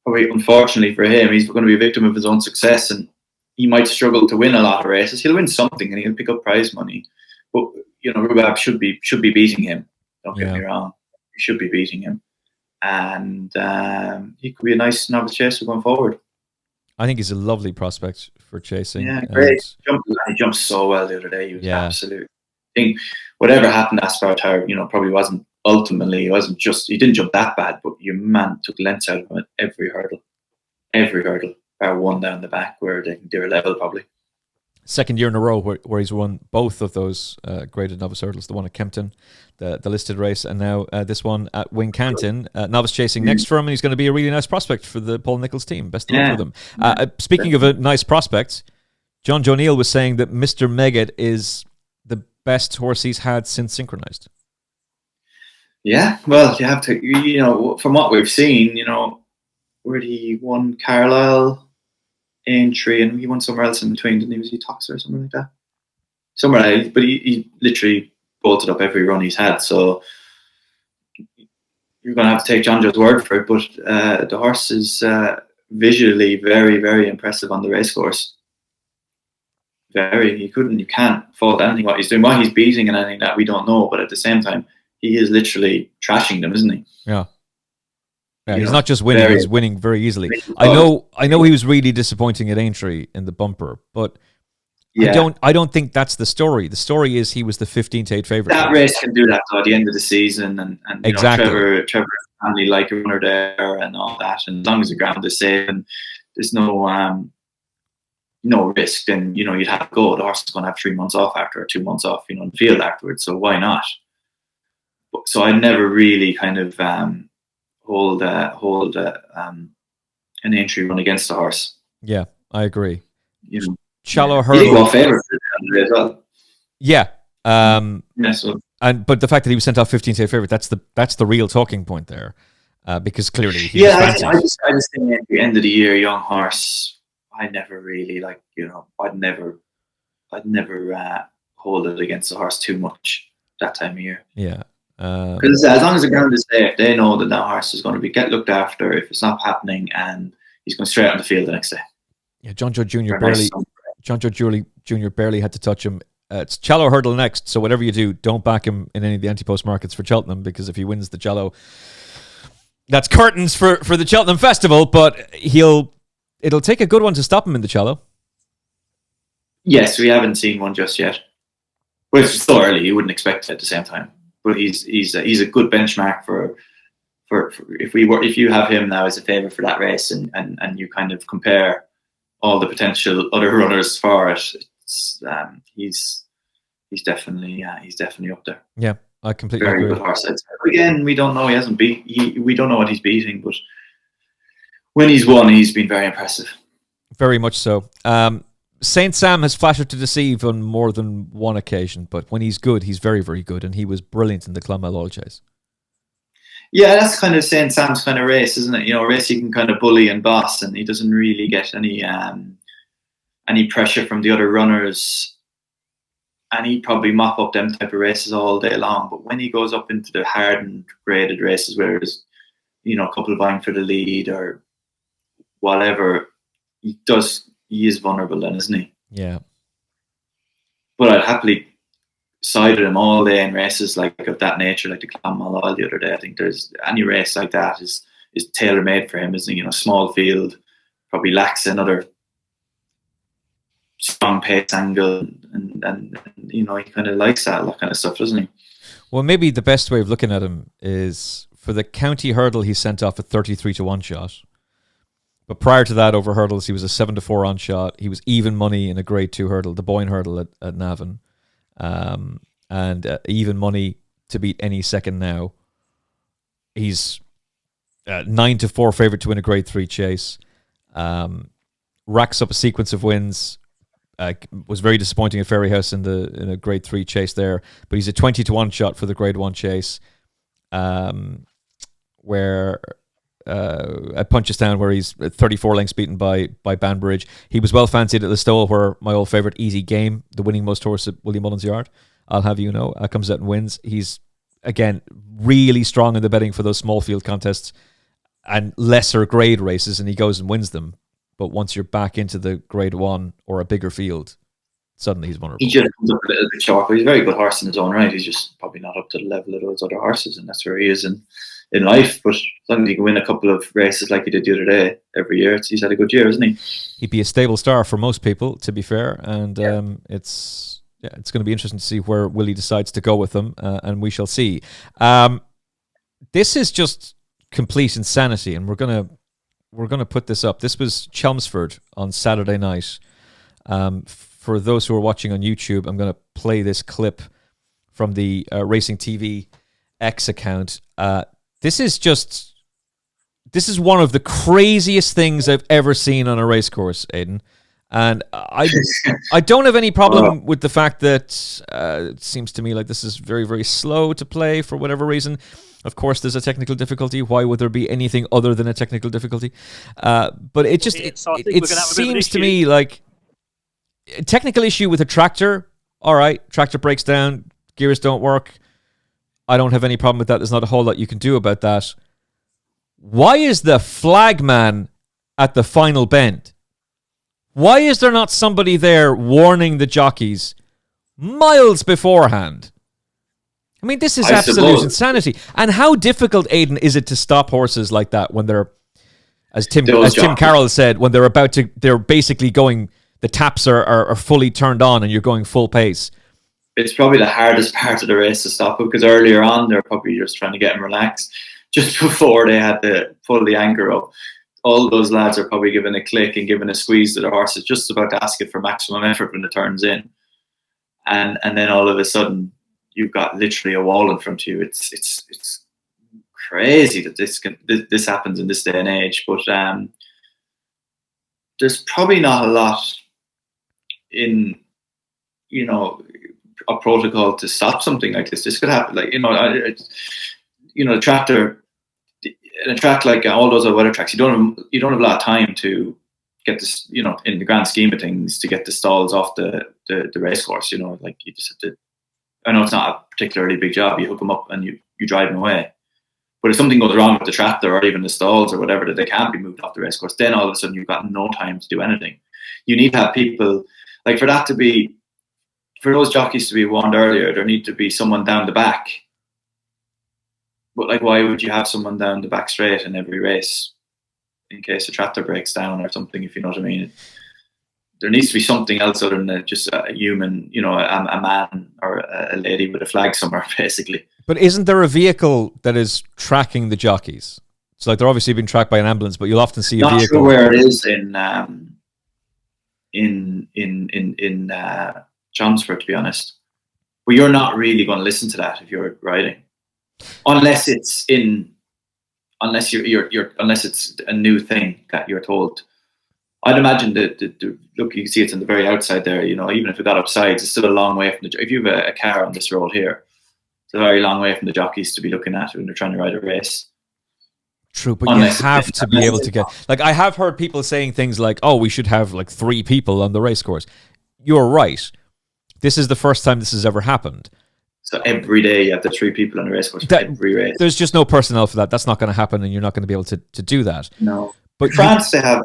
probably unfortunately for him, he's going to be a victim of his own success, and he might struggle to win a lot of races. He'll win something, and he'll pick up prize money, but Rubaud should be beating him. Don't get me wrong, he should be beating him. And he could be a nice novice chaser going forward. I think he's a lovely prospect for chasing. Yeah, great. He jumped so well the other day. He was absolute. I think whatever happened to Aspire Tower, probably wasn't ultimately. He didn't jump that bad, but your man took lengths out of him at every hurdle. Bar one down the back where they were level probably. Second year in a row where he's won both of those graded novice hurdles, the one at Kempton, the listed race, and now this one at Wincanton. Novice chasing next for him, and he's going to be a really nice prospect for the Paul Nicholls team. Best of luck for them. Speaking of a nice prospect, John O'Neill was saying that Mr. Megrit is the best horse he's had since Synchronized. Yeah, well, you have to, from what we've seen, where he won Carlisle, Aintree, and he won somewhere else in between, didn't he? Was he Toxer or something like that? Somewhere else, but he literally bolted up every run he's had, so you're going to have to take John Joe's word for it, but the horse is visually very, very impressive on the racecourse. You can't fault anything what he's doing, what he's beating and anything that we don't know, but at the same time, he is literally trashing them, isn't he? Yeah. Yeah, he's not just winning; he's winning very easily. I know he was really disappointing at Aintree in the bumper, but I don't think that's the story. The story is he was the 15-8 favorite. That race can do that though, at the end of the season, and exactly. Trevor family like a runner there and all that. And as long as the ground is safe and there's no risk, then you'd have to go. The horse is going to have 3 months off after, or 2 months off, in the field afterwards. So why not? so I never really kind of hold an Aintree run against the horse. Yeah, I agree. You know, Shallow You think hurdle. what favourite for the as well? Yeah. So But the fact that he was sent off 15 to favourite, that's the real talking point there, because clearly he was fancied. I just think at the end of the year, young horse, I never really I'd never hold it against the horse too much that time of year. Yeah. Because as long as the ground is safe, they know that horse is going to get looked after if it's not happening, and he's going straight on the field the next day. Yeah, John Joe Jr. barely had to touch him. It's Chello hurdle next, so whatever you do, don't back him in any of the anti-post markets for Cheltenham, because if he wins the Chello, that's curtains for the Cheltenham Festival, but it'll take a good one to stop him in the Chello. Yes, we haven't seen one just yet. Well, it's so early, you wouldn't expect it at the same time. But he's a good benchmark for if you have him now as a favourite for that race, and you kind of compare all the potential other runners for it, he's definitely up there. Yeah, I completely very agree. Good horse. Again, we don't know. He hasn't we don't know what he's beating, but when he's won, he's been very impressive. Very much so. Saint Sam has flattered to deceive on more than one occasion, but when he's good, he's very, very good, and he was brilliant in the Clonmel Oil Chase. Yeah, that's kind of Saint Sam's kind of race, isn't it? A race he can kind of bully and boss, and he doesn't really get any pressure from the other runners, and he'd probably mop up them type of races all day long. But when he goes up into the hardened, graded races where there's a couple vying for the lead or whatever, he is vulnerable then, isn't he? Yeah. But I'd happily side with him all day in races like of that nature, like the Clonmel Oil the other day. I think there's any race like that is tailor made for him, isn't he? Small field, probably lacks another strong pace angle, and he kind of likes that kind of stuff, doesn't he? Well, maybe the best way of looking at him is for the county hurdle, he sent off a 33 to 1 shot. But prior to that, over hurdles, he was a 7 to 4 on shot. He was even money in a grade 2 hurdle, the Boyne hurdle at Navan. And even money to beat any second now. He's 9 to 4 favourite to win a grade 3 chase. Racks up a sequence of wins. Was very disappointing at Ferryhouse in a grade 3 chase there. But he's a 20 to 1 shot for the grade 1 chase. Where at Punchestown, where he's 34 lengths beaten by Banbridge. He was well fancied at Listowel, where my old favourite Easy Game, the winning most horse at William Mullins Yard, I'll have you know, comes out and wins. He's, again, really strong in the betting for those small field contests and lesser grade races, and he goes and wins them. But once you're back into the grade 1 or a bigger field, suddenly he's vulnerable. He just comes up a little bit short, but he's a very good horse in his own right. He's just probably not up to the level of those other horses, and that's where he is in life. But as long as he can win a couple of races like he did the other day every year, he's had a good year, isn't he? He'd be a stable star for most people, to be fair, and it's going to be interesting to see where Willie decides to go with them, and we shall see. This is just complete insanity, and we're gonna put this up. This was Chelmsford on Saturday night. For those who are watching on YouTube, I'm going to play this clip from the Racing TV X account. This is one of the craziest things I've ever seen on a racecourse, Aidan. And I don't have any problem with the fact that it seems to me like this is very, very slow to play for whatever reason. Of course, there's a technical difficulty. Why would there be anything other than a technical difficulty? But it seems to me like a technical issue with a tractor. All right, tractor breaks down, gears don't work. I don't have any problem with that. There's not a whole lot you can do about that. Why is the flagman at the final bend? Why is there not somebody there warning the jockeys miles beforehand? I mean, this is absolute insanity. And how difficult, Aidan, is it to stop horses like that when they're, as Tim Carroll said, when they're basically going, the taps are fully turned on and you're going full pace? It's probably the hardest part of the race to stop it, because earlier on they're probably just trying to get them relaxed. Just before they had to pull the anchor up, all those lads are probably giving a click and giving a squeeze to their horses, just about to ask it for maximum effort when it turns in. And then all of a sudden, you've got literally a wall in front of you. It's crazy that this happens in this day and age. But there's probably not a lot in, you know, a protocol to stop something like this. This could happen, like, you know, a tractor, in a track like all those other weather tracks, you don't have a lot of time to get this, you know, in the grand scheme of things, to get the stalls off the race course. You know, like, you just have to. I know it's not a particularly big job. You hook them up and you drive them away. But if something goes wrong with the tractor or even the stalls or whatever, that they can't be moved off the race course, then all of a sudden you've got no time to do anything. You need to have people, like, for those jockeys to be warned earlier, there need to be someone down the back. But, like, why would you have someone down the back straight in every race in case the tractor breaks down or something, if you know what I mean? There needs to be something else other than just a human, you know, a man or a lady with a flag somewhere, basically. But isn't there a vehicle that is tracking the jockeys? It's like they're obviously being tracked by an ambulance, but you'll often see a vehicle. Not sure where it is in Chelmsford, to be honest. But you're not really going to listen to that if you're riding, unless it's unless it's a new thing that you're told. I'd imagine that look, you can see it's on the very outside there. You know, even if it got upside, it's still a long way from if you have a car on this road here, it's a very long way from the jockeys to be looking at when they're trying to ride a race. True, but you have to be able to get, like, I have heard people saying things like, oh, we should have like 3 people on the race course. You're right. This is the first time this has ever happened. So every day you have the 3 people on the race course for every race. There's just no personnel for that. That's not going to happen, and you're not going to be able to do that. No. But in France, they have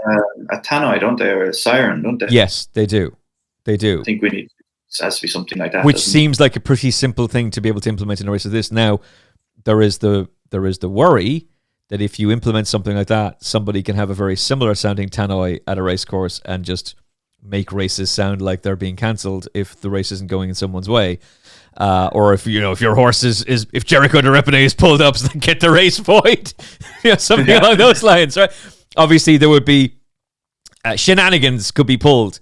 a tannoy, don't they, or a siren, don't they? Yes, they do. They do. I think it has to be something like that. Which seems like a pretty simple thing to be able to implement in a race of this. Now, there is the worry that if you implement something like that, somebody can have a very similar sounding tannoy at a race course and just make races sound like they're being cancelled if the race isn't going in someone's way. Or if your horse if Jericho De Reponet is pulled up, so they get the race void, something along those lines, right? Obviously, there would be shenanigans could be pulled,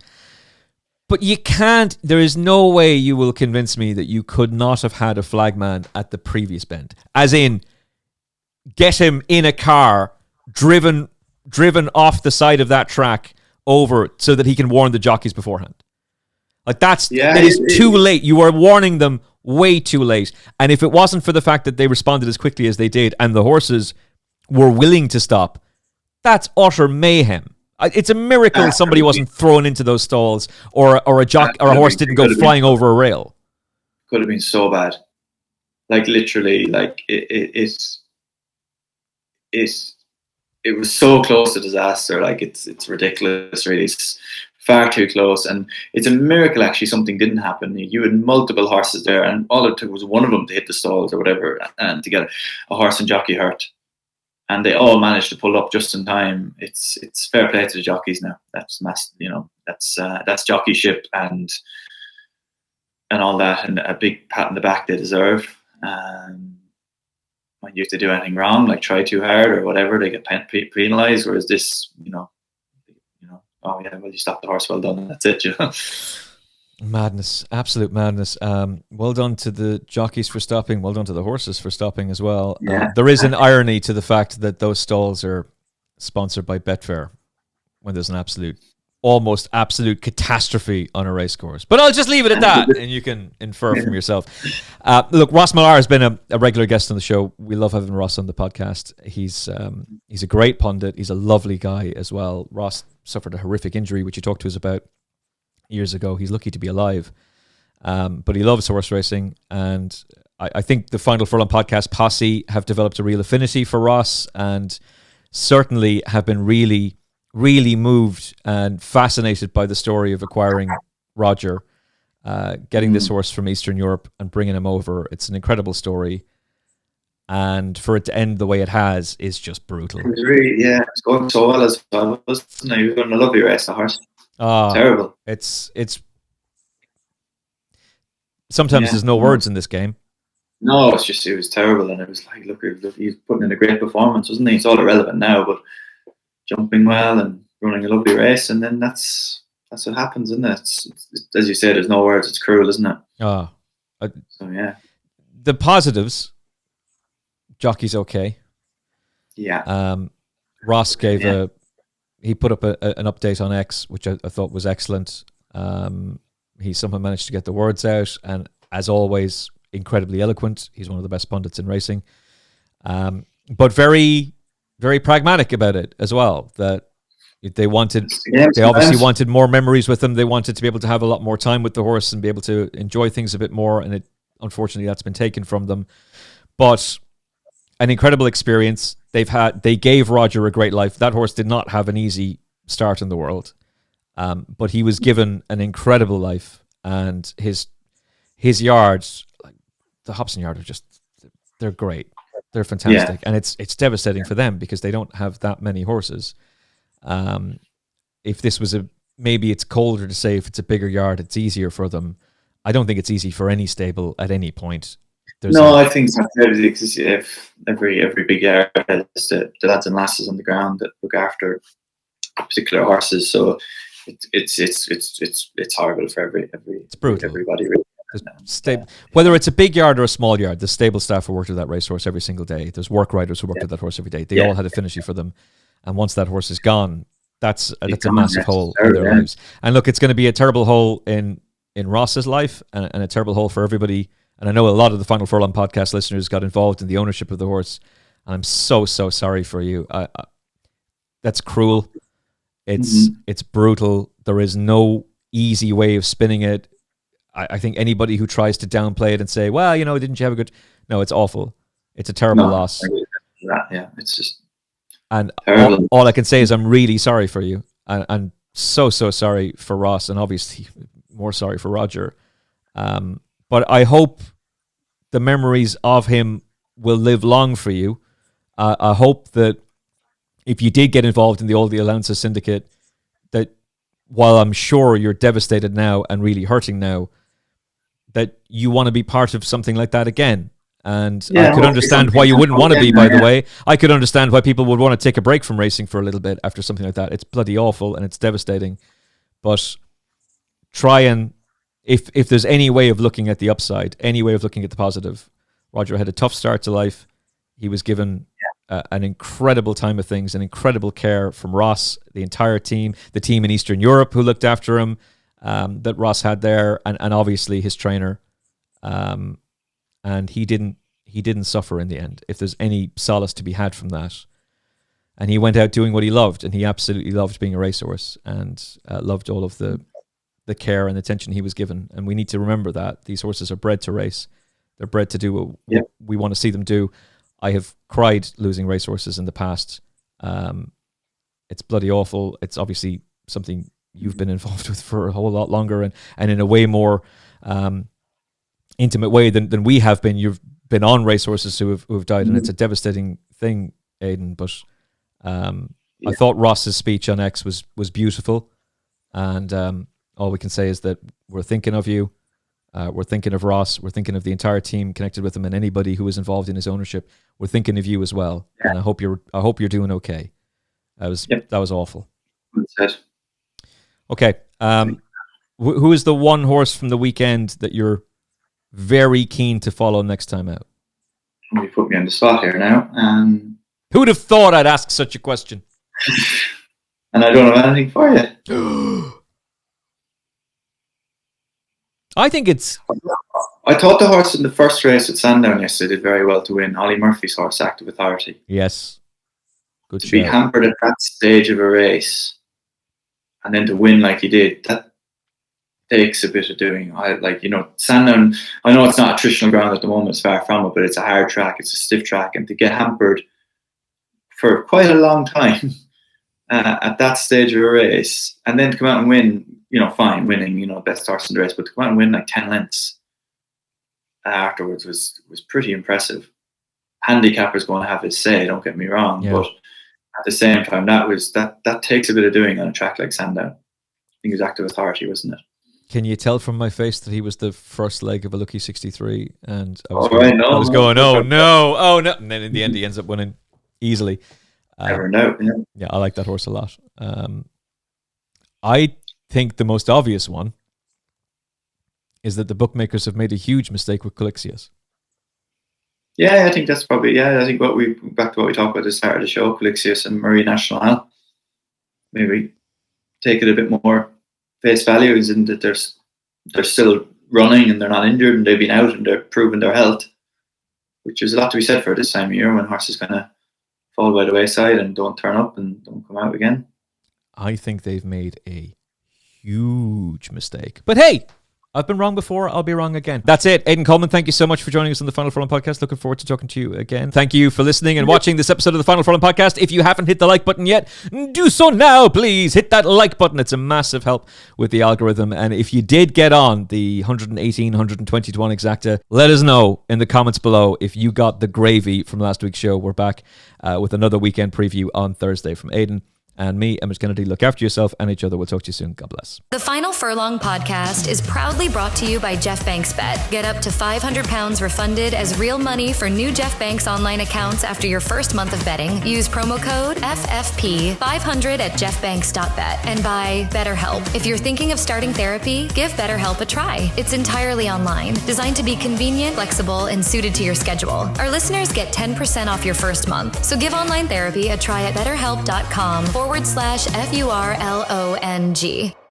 but you can't. There is no way you will convince me that you could not have had a flagman at the previous bend, as in get him in a car driven off the side of that track over so that he can warn the jockeys beforehand. Like, it is too late. You are warning them way too late. And if it wasn't for the fact that they responded as quickly as they did and the horses were willing to stop, that's utter mayhem. It's a miracle somebody wasn't thrown into those stalls or a horse didn't go flying over a rail. Could have been so bad. Like, literally, like it was so close to disaster. Like, it's ridiculous, really. It's far too close, and it's a miracle actually something didn't happen. You had multiple horses there, and all it took was one of them to hit the stalls or whatever, and to get a horse and jockey hurt, and they all managed to pull up just in time. It's fair play to the jockeys now. That's that's jockeyship and all that, and a big pat on the back they deserve. When you have to do anything wrong, like try too hard or whatever, they get penalised. Whereas this, oh yeah, well, you stopped the horse, well done, and that's it. Madness, absolute madness. Well done to the jockeys for stopping. Well done to the horses for stopping as well. Yeah. There is an irony to the fact that those stalls are sponsored by Betfair when there's an almost absolute catastrophe on a race course. But I'll just leave it at that, and you can infer from yourself. Look, Ross Millar has been a regular guest on the show. We love having Ross on the podcast. He's a great pundit. He's a lovely guy as well. Ross suffered a horrific injury, which he talked to us about years ago. He's lucky to be alive, but he loves horse racing, and I think the Final Furlong podcast posse have developed a real affinity for Ross, and certainly have been really, really moved and fascinated by the story of acquiring Roger, getting this horse from Eastern Europe and bringing him over. It's an incredible story, and for it to end the way it has is just brutal. It was really, it's going so well as well, wasn't it? He was going a lovely race, the horse. Terrible. It's sometimes there's no words in this game. No, it was terrible, and it was like, look, he's putting in a great performance, wasn't he? It's all irrelevant now, but jumping well and running a lovely race, and then that's what happens, isn't it? It's, as you say, there's no words. It's cruel, isn't it? So yeah. the positives, jockey's okay. Yeah. Ross gave he put up an update on X, which I thought was excellent. He somehow managed to get the words out, and as always, incredibly eloquent. He's one of the best pundits in racing, but very, very pragmatic about it as well. That they obviously wanted more memories with him. They wanted to be able to have a lot more time with the horse and be able to enjoy things a bit more. And unfortunately, that's been taken from them. But an incredible experience. They gave Roger a great life. That horse did not have an easy start in the world, but he was given an incredible life. And his yards, like the Hobson yard, they're great. They're fantastic, and it's devastating for them because they don't have that many horses. If this was maybe it's colder to say if it's a bigger yard, it's easier for them. I don't think it's easy for any stable at any point. I think if every big yard has the lads and lasses on the ground that look after particular horses, so it's horrible for it's brutal. Everybody. Really. Whether it's a big yard or a small yard, the stable staff who worked with that racehorse every single day. There's work riders who worked with that horse every day. They all had a finish for them, and once that horse is gone, that's a massive hole in their lives. And look, it's going to be a terrible hole in Ross's life, and a terrible hole for everybody. And I know a lot of the Final Furlong podcast listeners got involved in the ownership of the horse, and I'm so sorry for you. That's cruel. It's brutal. There is no easy way of spinning it. I think anybody who tries to downplay it and say, well, didn't you have a good... No, it's awful. It's a terrible loss. Yeah, it's just... And all I can say is I'm really sorry for you. And so sorry for Ross, and obviously more sorry for Roger. But I hope the memories of him will live long for you. I hope that if you did get involved in the Oldie Allowances Syndicate, that while I'm sure you're devastated now and really hurting now, that you want to be part of something like that again. And I could understand why you wouldn't want to be, by the way. I could understand why people would want to take a break from racing for a little bit after something like that. It's bloody awful and it's devastating. But try and, if there's any way of looking at the upside, any way of looking at the positive, Roger had a tough start to life. He was given an incredible time of things, an incredible care from Ross, the entire team, the team in Eastern Europe who looked after him, that Ross had there, and obviously his trainer. And he didn't suffer in the end, if there's any solace to be had from that. And he went out doing what he loved, and he absolutely loved being a racehorse, and loved all of the care and attention he was given. And we need to remember that these horses are bred to race. They're bred to do what we want to see them do. I have cried losing racehorses in the past. It's bloody awful. It's obviously something you've been involved with for a whole lot longer, and in a way more intimate way than we have been. You've been on racehorses who have died, and it's a devastating thing, Aidan. But I thought Ross's speech on X was beautiful, and all we can say is that we're thinking of you. We're thinking of Ross. We're thinking of the entire team connected with him, and anybody who was involved in his ownership. We're thinking of you as well, and I hope you're doing okay. That was awful. That's it. Okay, who is the one horse from the weekend that you're very keen to follow next time out? You put me on the spot here now. Who'd have thought I'd ask such a question? And I don't have anything for you. I think it's... I thought the horse in the first race at Sandown yesterday did very well to win. Ollie Murphy's horse, Active Authority. Yes. Good to be hampered at that stage of a race and then to win like he did, that takes a bit of doing. Sandown, I know it's not a traditional ground at the moment, it's far from it, but it's a hard track, it's a stiff track, and to get hampered for quite a long time at that stage of a race, and then to come out and win, fine, winning, best horse in the race, but to come out and win like 10 lengths afterwards was pretty impressive. Handicapper's going to have his say, don't get me wrong, but at the same time, that takes a bit of doing on a track like Sandown. I think it was Active Authority, wasn't it? Can you tell from my face that he was the first leg of a Lucky 63? And I was going, oh no. And then in the end, he ends up winning easily. Never know. Yeah, I like that horse a lot. I think the most obvious one is that the bookmakers have made a huge mistake with Quilixios. Yeah, I think that's probably, I think back to what we talked about at the start of the show, Quilixios and Marine Nationale. Maybe take it a bit more face value, is in that they're still running and they're not injured and they've been out and they're proving their health, which is a lot to be said for this time of year when horses kind of fall by the wayside and don't turn up and don't come out again. I think they've made a huge mistake. But hey, I've been wrong before. I'll be wrong again. That's it. Aidan Coleman, thank you so much for joining us on the Final Furlong podcast. Looking forward to talking to you again. Thank you for listening and watching this episode of the Final Furlong podcast. If you haven't hit the like button yet, do so now, please. Hit that like button. It's a massive help with the algorithm. And if you did get on the 118, 120 to 1 exacta, let us know in the comments below if you got the gravy from last week's show. We're back with another weekend preview on Thursday from Aidan and me, Emmet Kennedy. Look after yourself and each other. We'll talk to you soon. God bless. The Final Furlong podcast is proudly brought to you by Jeff Banks Bet. Get up to £500 refunded as real money for new Jeff Banks online accounts after your first month of betting. Use promo code FFP500 at jeffbanks.bet and buy BetterHelp. If you're thinking of starting therapy, give BetterHelp a try. It's entirely online, designed to be convenient, flexible, and suited to your schedule. Our listeners get 10% off your first month. So give online therapy a try at betterhelp.com/FURLONG.